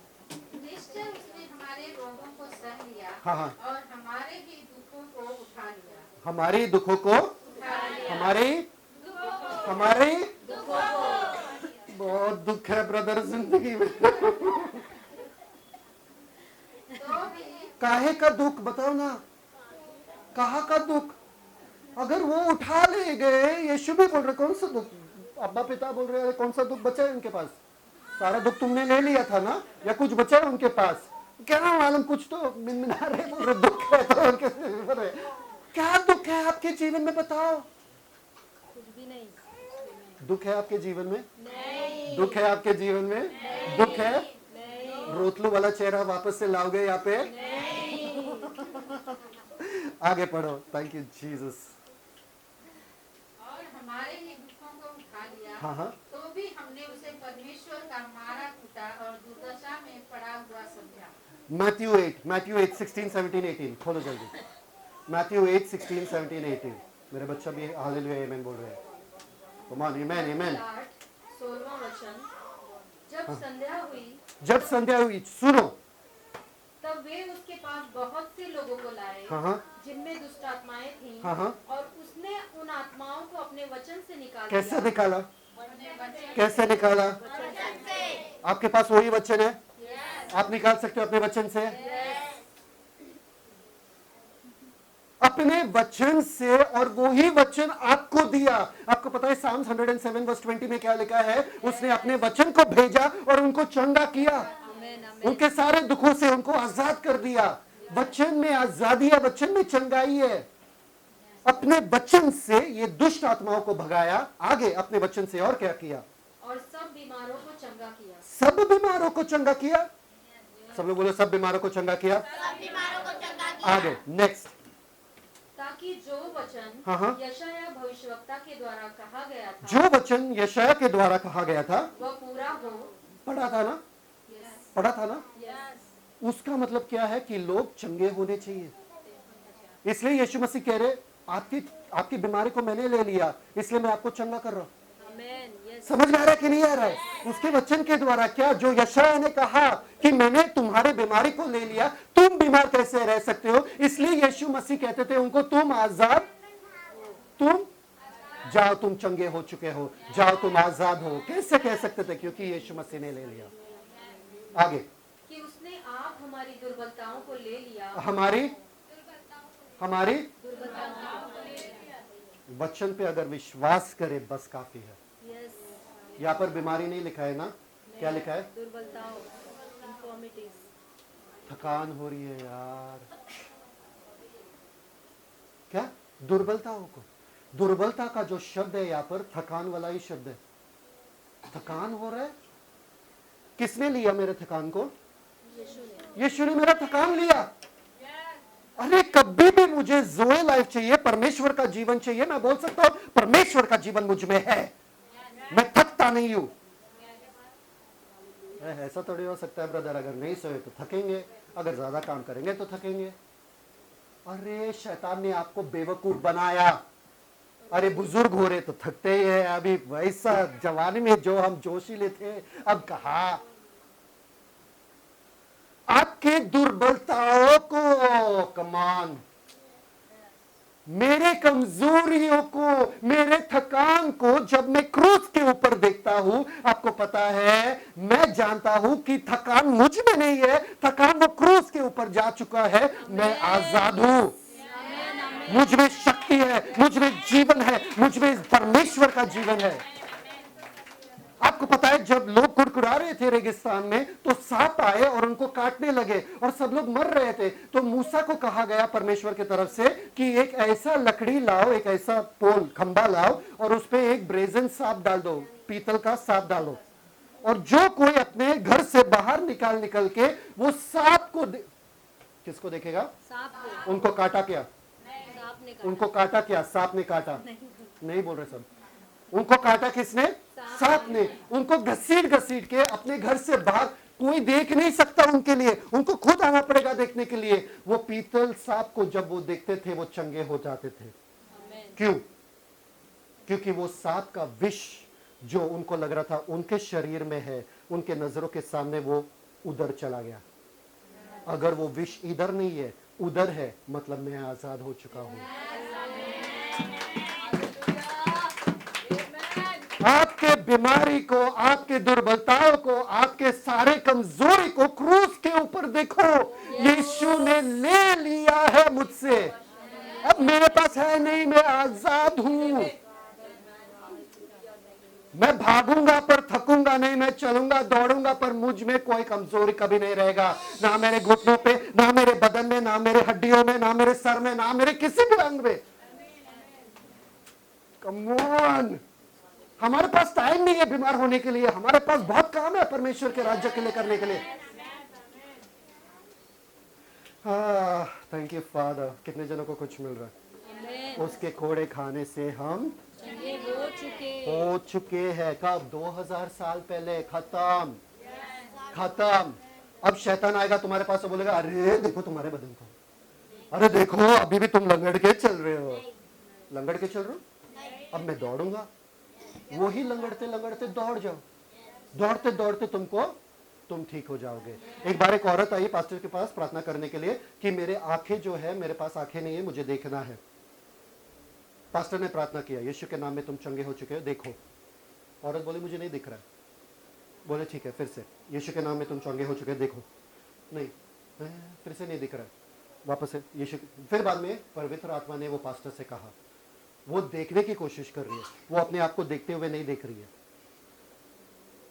[SPEAKER 3] निश्चय उसने हमारे रोगों को सह लिया
[SPEAKER 1] हाँ हाँ,
[SPEAKER 3] और हमारे ही दुखों को उठा लिया।
[SPEAKER 1] हमारी दुखों को, हमारी बहुत दुख है ब्रदर जिंदगी में।
[SPEAKER 3] तो भी
[SPEAKER 1] काहे का दुख बताओ ना, कहा का दुख? अगर वो उठा ले गए, यीशु भी बोल रहे कौन सा दुख, अब्बा पिता बोल रहे कौन सा दुख बचा है उनके पास? सारा दुख तुमने ले लिया था ना, या कुछ बचा है उनके पास? क्या मालूम, कुछ तो मिनमिना रहे, बोल रहे दुख है तो उनके बोल रहे। क्या दुख है आपके जीवन में बताओ?
[SPEAKER 4] कुछ भी नहीं।
[SPEAKER 1] दुख है आपके जीवन में?
[SPEAKER 4] नहीं,
[SPEAKER 1] दुख है आपके जीवन में? दुख है?
[SPEAKER 4] नहीं,
[SPEAKER 1] रोतलू वाला चेहरा वापस से लाओगे यहाँ पे?
[SPEAKER 4] नहीं।
[SPEAKER 1] आगे पढ़ो। Thank you Jesus.
[SPEAKER 3] और हमारे ही दुखों को उठा लिया।
[SPEAKER 1] हाँ हाँ,
[SPEAKER 3] तो भी हमने उसे परमेश्वर का मारा कूटा और दुर्दशा में पड़ा हुआ समझा।
[SPEAKER 1] मैथ्यू 8 16 17 18 खोलो जल्दी। मैथ्यू 8 16 17 18। मेरे बच्चा भी हालेलुया आमीन बोल रहे हैं। कम ऑन, आमीन आमीन।
[SPEAKER 3] 16वां वचन। जब संध्या हुई
[SPEAKER 1] जब संध्या हुई, सुनो,
[SPEAKER 3] तब वे उसके पास बहुत से लोगों को लाए
[SPEAKER 1] हाँ हाँ
[SPEAKER 3] जिनमें दुष्ट आत्माएं थीं।
[SPEAKER 1] हाँ हाँ,
[SPEAKER 3] और उसने उन आत्माओं को अपने वचन से निकाल
[SPEAKER 1] कैसे
[SPEAKER 3] दिया।
[SPEAKER 1] निकाला?
[SPEAKER 3] अपने वचन
[SPEAKER 1] कैसे निकाला? आपके पास वही वचन है, आप निकाल सकते हो अपने वचन से। अपने वचन से, और वही वचन आपको दिया। आपको पता है साम्स 107 वर्स 20 में क्या लिखा है? उसने अपने वचन को भेजा और उनको चंगा किया,
[SPEAKER 4] आमेन, आमेन।
[SPEAKER 1] उनके सारे दुखों से उनको आजाद कर दिया। वचन में आजादी है, वचन में चंगाई है। अपने वचन से ये दुष्ट आत्माओं को भगाया। आगे अपने वचन से और क्या किया?
[SPEAKER 3] और सब बीमारों को चंगा किया।
[SPEAKER 1] सब बीमारों को चंगा किया। सब लोग बोलो सब बीमारों को चंगा किया। आगे नेक्स्ट।
[SPEAKER 3] ताकि जो वचन
[SPEAKER 1] हाँ हाँ,
[SPEAKER 3] यशायाह भविष्यवक्ता के द्वारा कहा गया था,
[SPEAKER 1] जो वचन यशायाह के द्वारा कहा गया था,
[SPEAKER 3] वह पूरा हो।
[SPEAKER 1] पढ़ा था ना, पढ़ा था ना। उसका मतलब क्या है? कि लोग चंगे होने चाहिए। इसलिए यीशु मसीह कह रहे आपकी बीमारी को मैंने ले लिया, इसलिए मैं आपको चंगा कर रहा हूं।
[SPEAKER 4] Amen. Yes.
[SPEAKER 1] समझ में आ रहा है कि नहीं आ रहा है? उसके वचन के द्वारा क्या जो यशायाह ने कहा कि मैंने तुम्हारे बीमारी को ले लिया, तुम बीमार कैसे रह सकते हो? इसलिए यीशु मसीह कहते थे उनको, तुम आजाद, तुम जाओ, तुम चंगे हो चुके हो, जाओ तुम आजाद हो। कैसे कह सकते थे? क्योंकि यीशु मसीह ने ले लिया। आगे
[SPEAKER 3] कि उसने आप हमारी दुर्बलताओं को ले लिया,
[SPEAKER 1] हमारी
[SPEAKER 3] दुर्बलताओं
[SPEAKER 1] वचन पे अगर विश्वास करे बस काफी है।
[SPEAKER 4] Yes.
[SPEAKER 1] यहाँ पर बीमारी नहीं लिखा है ना, क्या लिखा है?
[SPEAKER 4] दुर्बलताओं, infirmities.
[SPEAKER 1] थकान हो रही है यार, क्या दुर्बलताओं को, दुर्बलता का जो शब्द है यहाँ पर थकान वाला ही शब्द है। थकान हो रहा है, किसने लिया मेरे थकान को? यीशु ने मेरा थकान लिया। अरे कभी भी मुझे ज़ोए लाइफ चाहिए, परमेश्वर का जीवन चाहिए, मैं बोल सकता हूं परमेश्वर का जीवन मुझ में है, मैं थकता नहीं हूं। ऐसा थोड़ी हो सकता है ब्रदर, अगर नहीं सोए तो थकेंगे, अगर ज्यादा काम करेंगे तो थकेंगे। अरे शैतान ने आपको बेवकूफ बनाया। अरे बुजुर्ग हो रहे तो थकते ही है, अभी वैसा जवानी में जो हम जोशीले थे अब कहा। आपके दुर्बलताओं को, कमान, मेरे कमजोरियों को, मेरे थकान को जब मैं क्रूस के ऊपर देखता हूं, आपको पता है, मैं जानता हूं कि थकान मुझ में नहीं है, थकान वो क्रूस के ऊपर जा चुका है। मैं आजाद हूं, मुझ में शक्ति है, मुझ में जीवन है, मुझ में परमेश्वर का जीवन है। आपको पता है जब लोग कुड़कुड़ा रहे थे रेगिस्तान में तो सांप आए और उनको काटने लगे और सब लोग मर रहे थे, तो मूसा को कहा गया परमेश्वर की तरफ से कि एक ऐसा लकड़ी लाओ, एक ऐसा पोल खंबा लाओ और उस पे एक ब्रेजन सांप डाल दो, पीतल का सांप डालो, और जो कोई अपने घर से बाहर निकल के वो सांप को किसको देखेगा?
[SPEAKER 4] सांप को।
[SPEAKER 1] उनको काटा क्या?
[SPEAKER 4] सांप ने काटा।
[SPEAKER 1] उनको काटा क्या? सांप ने काटा? नहीं बोल रहे सब। उनको काटा किसने? सांप ने। उनको घसीट घसीट के अपने घर से बाहर, कोई देख नहीं सकता उनके लिए, उनको खुद आना पड़ेगा देखने के लिए। वो पीतल सांप को जब वो देखते थे वो चंगे हो जाते थे। क्यों? क्योंकि वो सांप का विष जो उनको लग रहा था उनके शरीर में है, उनके नजरों के सामने वो उधर चला गया। अगर वो विष इधर नहीं है, उधर है, मतलब मैं आजाद हो चुका हूं। आपके बीमारी को, आपके दुर्बलताओं को, आपके सारे कमजोरी को क्रूस के ऊपर देखो। यीशु ने ले लिया है मुझसे। अब मेरे पास है नहीं, मैं आजाद हूं। मैं भागूंगा पर थकूंगा नहीं, मैं चलूंगा दौड़ूंगा पर मुझ में कोई कमजोरी कभी नहीं रहेगा, ना मेरे घुटनों पे, ना मेरे बदन में, ना मेरे हड्डियों में, ना मेरे सर में, ना मेरे किसी भी अंग में। कम ऑन, हमारे पास टाइम नहीं है बीमार होने के लिए, हमारे पास बहुत काम है परमेश्वर के राज्य के लिए करने के लिए। Thank you father. कितने जनों को कुछ मिल रहा है? उसके कोड़े खाने से हम हो चुके हैं। कब? 2000 साल पहले। खत्म खत्म। अब शैतान आएगा तुम्हारे पास और बोलेगा, अरे देखो तुम्हारे बदन को, अरे देखो अभी भी तुम लंगड़ के चल रहे हो। लंगड़ के चल रहे हो? अब मैं दौड़ूंगा। वही लंगड़ते लंगड़ते दौड़ जाओ, दौड़ते दौड़ते तुम ठीक हो जाओगे। एक बार एक औरत आई पास्टर के पास प्रार्थना करने के लिए कि मेरे आंखें जो है, मेरे पास आंखें नहीं है, मुझे देखना है। पास्टर ने प्रार्थना किया, यीशु के नाम में तुम चंगे हो चुके हो, देखो। औरत बोली मुझे नहीं दिख रहा है। बोले ठीक है, फिर से, यीशु के नाम में तुम चंगे हो चुके हो, देखो। नहीं, फिर से नहीं दिख रहा है। वापस से यीशु। फिर बाद में पवित्र आत्मा ने वो पास्टर से कहा, वो देखने की कोशिश कर रही है, वो अपने आप को देखते हुए नहीं देख रही है।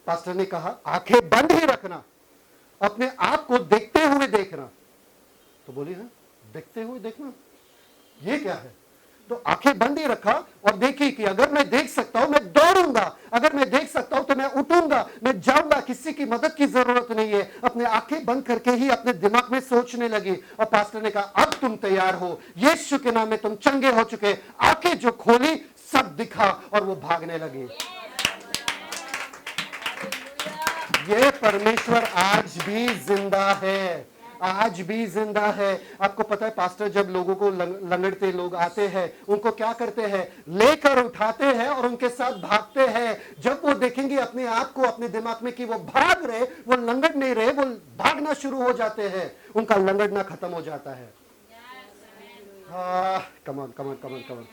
[SPEAKER 1] पास्टर ने कहा आंखें बंद ही रखना, अपने आप को देखते हुए देखना। तो बोली है देखते हुए देखना, ये क्या है? तो आंखें बंद ही रखा और देखी कि अगर मैं देख सकता हूं मैं दौड़ूंगा, अगर मैं देख सकता हूं तो मैं उठूंगा, मैं जाऊंगा, किसी की मदद की जरूरत नहीं है। अपने आंखें बंद करके ही अपने दिमाग में सोचने लगी। और पास्टर ने कहा अब तुम तैयार हो, यीशु के नाम में तुम चंगे हो चुके। आंखें जो खोली सब दिखा और वो भागने लगी। ये परमेश्वर आज भी जिंदा है, आज भी जिंदा है। आपको पता है पास्टर जब लोगों को लंगड़ते लोग आते हैं उनको क्या करते हैं, लेकर उठाते हैं और उनके साथ भागते हैं। जब वो देखेंगे अपने आप को अपने दिमाग में कि वो भाग रहे, वो लंगड़ नहीं रहे, वो भागना शुरू हो जाते हैं, उनका लंगड़ना खत्म हो जाता है। हाँ, कमान कमान कमान कमान।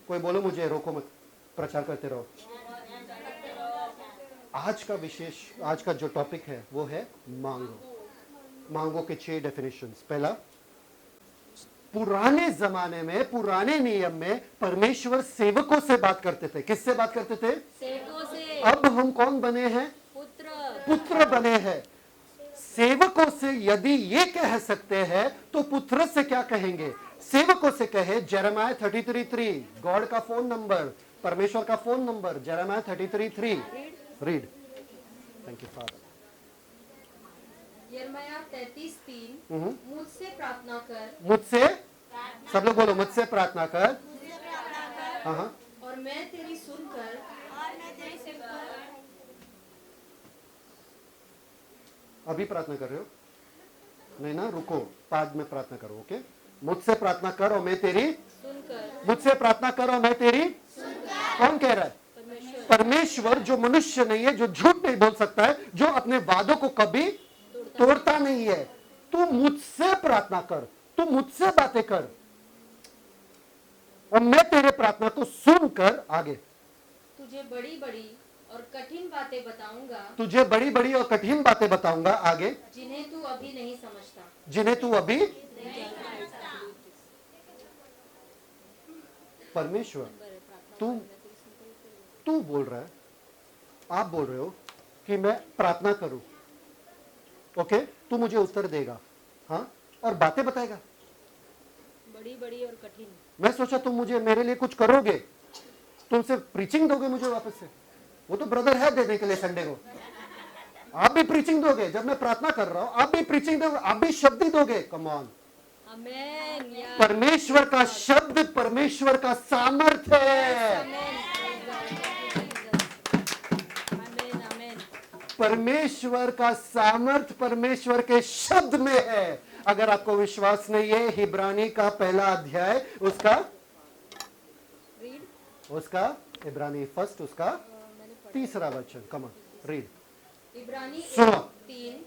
[SPEAKER 1] कोई बोलो मुझे, रोको मत, प्रचार करते रहो। आज का जो टॉपिक है वो है मांगो। मांगो के 6 डेफिनेशंस। पहला, पुराने जमाने में, पुराने नियम में परमेश्वर सेवकों से बात करते थे। किससे बात करते थे?
[SPEAKER 4] सेवकों से।
[SPEAKER 1] अब हम कौन बने हैं? पुत्र बने हैं। सेवकों से यदि ये कह सकते हैं तो पुत्र से क्या कहेंगे? सेवकों से कहे जेरेमाया 33:3, गॉड का फोन नंबर, परमेश्वर का phone number, Jeremiah 33:3। Read. Thank you father.
[SPEAKER 3] यिर्मयाह 33:3, मुझसे प्रार्थना कर।
[SPEAKER 1] मुझसे, सब लोग बोलो, मुझसे प्रार्थना कर। हाँ,
[SPEAKER 3] और मैं तेरी सुनकर।
[SPEAKER 1] अभी प्रार्थना कर रहे हो? नहीं ना, रुको, बाद में प्रार्थना करो। ओके, मुझसे प्रार्थना कर और मैं तेरी
[SPEAKER 3] सुनकर।
[SPEAKER 1] मुझसे प्रार्थना कर और मैं तेरी कौन कह रहा है? परमेश्वर, जो मनुष्य नहीं है, जो झूठ नहीं बोल सकता है, जो अपने वादों को कभी तोड़ता नहीं है। तू मुझसे प्रार्थना कर, तू मुझसे बातें कर और मैं तेरे प्रार्थना को सुनकर आगे
[SPEAKER 3] तुझे बड़ी बड़ी और कठिन बातें बताऊंगा।
[SPEAKER 1] तुझे बड़ी बड़ी और कठिन बातें बताऊंगा आगे,
[SPEAKER 3] जिन्हें तू अभी नहीं समझता।
[SPEAKER 1] जिन्हें तू अभी। परमेश्वर, तू बोल रहा है, आप बोल रहे हो कि मैं प्रार्थना करूं। ओके, तू मुझे उत्तर देगा, हाँ, और बातें बताएगा
[SPEAKER 4] बड़ी बड़ी और कठिन।
[SPEAKER 1] मैं सोचा तुम मुझे, मेरे लिए कुछ करोगे, तुमसे प्रीचिंग दोगे मुझे वापस से। वो तो ब्रदर है देने के लिए संडे को। आप भी प्रीचिंग दोगे जब मैं प्रार्थना कर रहा हूं, आप भी प्रीचिंग दोगे, आप भी शब्द ही दोगे। Come on.
[SPEAKER 4] आमेन।
[SPEAKER 1] परमेश्वर का शब्द परमेश्वर का सामर्थ है। परमेश्वर का सामर्थ परमेश्वर के शब्द में है। अगर आपको विश्वास नहीं है, इब्रानी का 1 अध्याय, उसका इब्रानी 1 उसका 3 वचन। Come on, read.
[SPEAKER 3] इब्रानी
[SPEAKER 1] सुनो।
[SPEAKER 3] 3,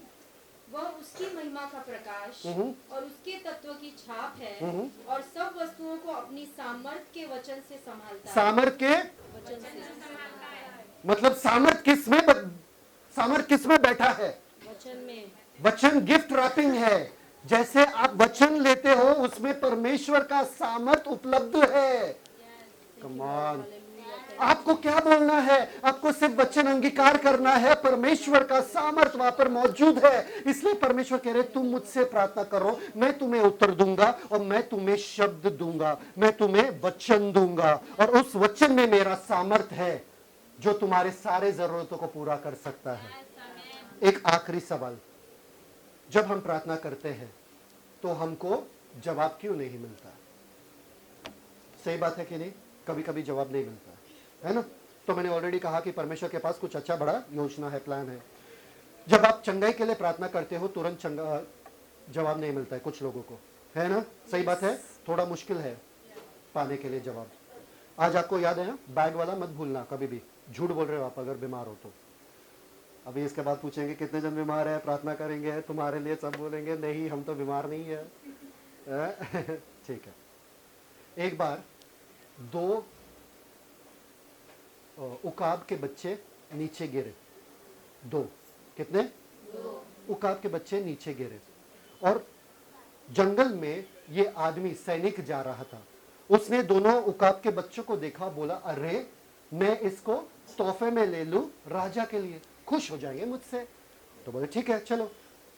[SPEAKER 3] वह उसकी महिमा का प्रकाश और उसके तत्व की छाप है और सब वस्तुओं को अपनी सामर्थ के वचन से संभालता है।
[SPEAKER 1] सामर्थ के
[SPEAKER 3] वचन से
[SPEAKER 1] मतलब सामर्थ किस में बैठा है?
[SPEAKER 4] वचन में।
[SPEAKER 1] वचन गिफ्ट रैपिंग है। जैसे आप वचन लेते हो उसमें परमेश्वर का सामर्थ उपलब्ध है। Come on. आपको क्या बोलना है? आपको सिर्फ वचन अंगीकार करना है, परमेश्वर का सामर्थ वहां पर मौजूद है। इसलिए परमेश्वर कह रहे तुम मुझसे प्रार्थना करो, मैं तुम्हें उत्तर दूंगा और मैं तुम्हें शब्द दूंगा, मैं तुम्हें वचन दूंगा और उस वचन में मेरा सामर्थ है जो तुम्हारे सारे जरूरतों को पूरा कर सकता है। एक आखिरी सवाल, जब हम प्रार्थना करते हैं तो हमको जवाब क्यों नहीं मिलता? सही बात है कि नहीं? कभी कभी जवाब नहीं मिलता है ना। तो मैंने ऑलरेडी कहा कि परमेश्वर के पास कुछ अच्छा बड़ा योजना है, प्लान है। जब आप चंगाई के लिए प्रार्थना करते हो तुरंत जवाब नहीं मिलता है कुछ लोगों को, है ना। सही बात है, थोड़ा मुश्किल है पाने के लिए जवाब। आज आपको याद है ना, बैग वाला मत भूलना कभी भी। झूठ बोल रहे हो आप अगर बीमार हो तो। अभी इसके बाद पूछेंगे कितने जन बीमार है, प्रार्थना करेंगे तुम्हारे लिए, सब बोलेंगे नहीं हम तो बीमार नहीं है। ठीक है। एक बार 2 उकाब के बच्चे नीचे गिरे। 2 कितने? 2 उकाब के बच्चे नीचे गिरे और जंगल में ये आदमी सैनिक जा रहा था। उसने दोनों उकाब के बच्चों को देखा, बोला अरे मैं इसको तोहफे में ले लूं राजा के लिए, खुश हो जाएंगे मुझसे। तो बोले ठीक है चलो।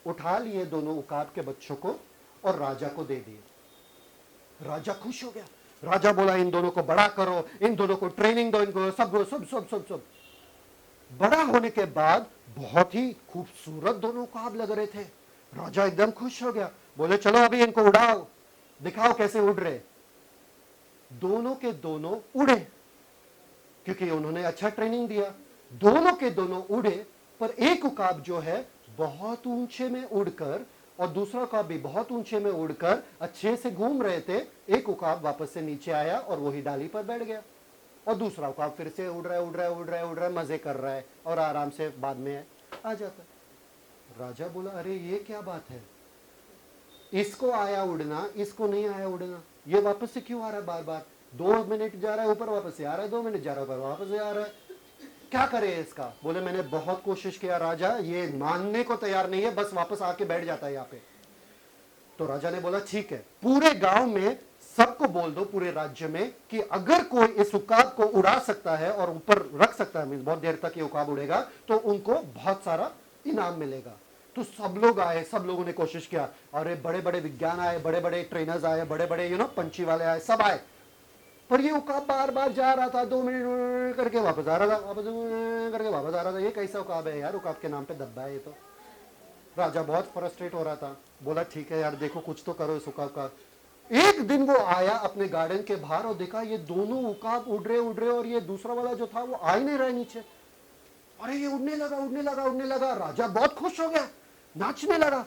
[SPEAKER 1] उठा लिए दोनों उकाब के बच्चों को और राजा को दे दिए। राजा खुश हो गया। राजा बोला इन दोनों को बड़ा करो, इन दोनों को ट्रेनिंग दो, इनको सब सब सब सब सब। बड़ा होने के बाद बहुत ही खूबसूरत दोनों उकाब लग रहे थे। राजा एकदम खुश हो गया, बोले चलो अभी इनको उड़ाओ, दिखाओ कैसे उड़ रहे। दोनों के दोनों उड़े क्योंकि उन्होंने अच्छा ट्रेनिंग दिया। दोनों के दोनों उड़े पर एक उकाब जो है बहुत ऊंचे में उड़कर
[SPEAKER 2] और दूसरा उकाब भी बहुत ऊंचे में उड़कर अच्छे से घूम रहे थे। एक उकाब वापस से नीचे आया और वही डाली पर बैठ गया, और दूसरा उकाब फिर से उड़ रहा है, मजे कर रहा है और आराम से बाद में आ जाता है। राजा बोला, अरे ये क्या बात है, इसको आया उड़ना, इसको नहीं आया उड़ना, ये वापस से क्यों आ रहा है बार बार? 2 मिनट जा रहा है ऊपर, वापस से आ रहा है, 2 मिनट जा रहा है ऊपर, वापस से आ रहा है, क्या करे इसका? बोले, मैंने बहुत कोशिश किया राजा, ये मानने को तैयार नहीं है, बस वापस आके बैठ जाता है यहाँ पे। तो राजा ने बोला, ठीक है, पूरे गांव में सबको बोल दो, पूरे राज्य में, कि अगर कोई इस उकाब को उड़ा सकता है और ऊपर रख सकता है, बहुत देर तक ये उकाब उड़ेगा, तो उनको बहुत सारा इनाम मिलेगा। तो सब लोग आए, सब लोगों ने कोशिश किया, अरे बड़े बड़े विज्ञान आए, बड़े बड़े ट्रेनर्स आए, बड़े बड़े पंछी वाले आए, सब आए, पर ये उकाब बार बार जा रहा था, 2 मिनट करके वापस आ रहा था, वापस करके वापस आ रहा था। ये कैसा उकाब है यार, उकाब के नाम पे धब्बा है ये तो। राजा बहुत फ्रस्ट्रेट हो रहा था, बोला ठीक है यार, देखो कुछ तो करो इस उकाब का। एक दिन वो आया अपने गार्डन के बाहर और देखा ये दोनों उकाब उड़ रहे और ये दूसरा वाला जो था वो आ ही नहीं रहा नीचे। अरे ये उड़ने लगा। राजा बहुत खुश हो गया, नाचने लगा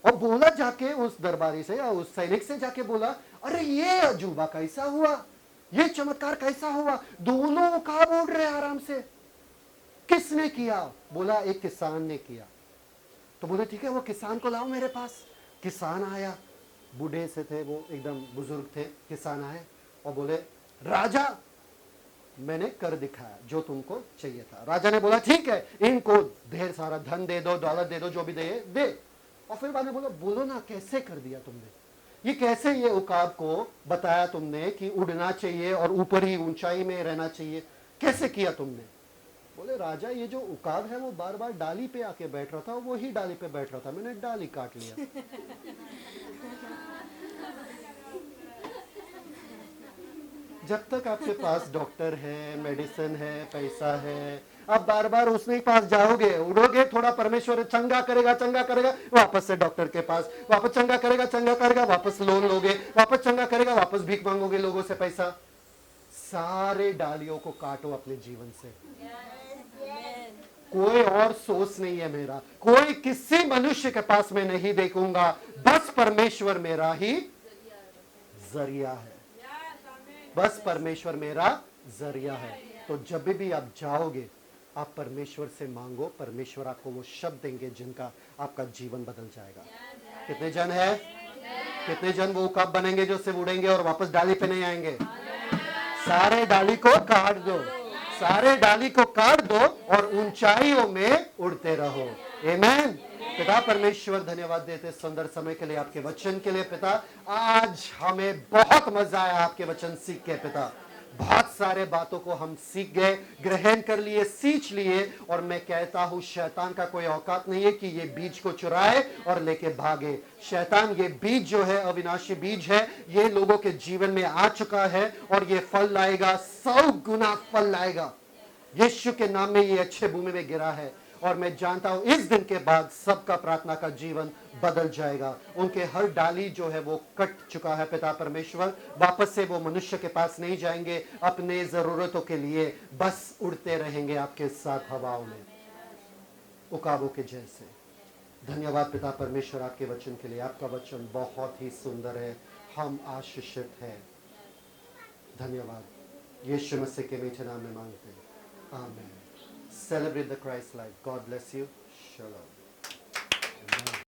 [SPEAKER 2] और बोला जाके उस दरबारी से या उस सैनिक से जाके बोला, अरे ये अजूबा कैसा हुआ, ये चमत्कार कैसा हुआ, दोनों उकाब उड़ रहे आराम से, किसने किया? बोला, एक किसान ने किया। तो बोले ठीक है, वो किसान को लाओ मेरे पास। किसान आया, बूढ़े से थे वो, एकदम बुजुर्ग थे। किसान आए और बोले, राजा मैंने कर दिखाया जो तुमको चाहिए था। राजा ने बोला, ठीक है, इनको ढेर सारा धन दे दो, दौलत दे दो, जो भी दे। और फिर बाद में बोला, बोलो ना कैसे कर दिया तुमने, ये कैसे ये उकाब को बताया तुमने कि उड़ना चाहिए और ऊपर ही ऊंचाई में रहना चाहिए, कैसे किया तुमने? बोले, राजा ये जो उकाब है वो बार बार डाली पे आके बैठ रहा था, वो ही डाली पे बैठ रहा था, मैंने डाली काट लिया। जब तक आपके पास डॉक्टर है, मेडिसिन है, पैसा है, आप बार बार उसके पास जाओगे, उड़ोगे, थोड़ा परमेश्वर चंगा करेगा, वापस से डॉक्टर के पास, वापस चंगा करेगा, वापस लोन लोगे, वापस चंगा करेगा, वापस भीख मांगोगे लोगों से पैसा। सारे डालियों को काटो अपने जीवन से। कोई और सोच नहीं है मेरा, कोई किसी मनुष्य के पास मैं नहीं देखूंगा, बस परमेश्वर मेरा ही जरिया है, बस परमेश्वर मेरा जरिया है। तो जब भी आप जाओगे, आप परमेश्वर से मांगो, परमेश्वर आपको वो शब्द देंगे जिनका आपका जीवन बदल जाएगा। कितने जन है, कितने जन वो कब बनेंगे जो सिर्फ उड़ेंगे और वापस डाली पे नहीं आएंगे? सारे डाली को काट दो, सारे डाली को काट दो और ऊंचाइयों में उड़ते रहो। आमीन। पिता परमेश्वर, धन्यवाद देते सुंदर समय के लिए, आपके वचन के लिए। पिता, आज हमें बहुत मजा आया आपके वचन सीख के। पिता, बहुत सारे बातों को हम सीख गए, ग्रहण कर लिए, सींच लिए, और मैं कहता हूं शैतान का कोई औकात नहीं है कि ये बीज को चुराए और लेके भागे। शैतान ये बीज जो है, अविनाशी बीज है, ये लोगों के जीवन में आ चुका है और ये फल लाएगा, 100 गुना फल लाएगा। यीशु के नाम में ये अच्छे भूमि में गिरा है और मैं जानता हूं इस दिन के बाद सबका प्रार्थना का जीवन बदल जाएगा। उनके हर डाली जो है वो कट चुका है। पिता परमेश्वर, वापस से वो मनुष्य के पास नहीं जाएंगे अपने जरूरतों के लिए, बस उड़ते रहेंगे आपके साथ हवाओं में, उकाबों के जैसे। धन्यवाद पिता परमेश्वर आपके वचन के लिए। आपका वचन बहुत ही सुंदर है, हम आशीषित हैं। धन्यवाद, यीशु मसीह के मीठे नाम में मांगते हैं, आमीन। Celebrate the Christ life. God bless you. Shalom. Amen.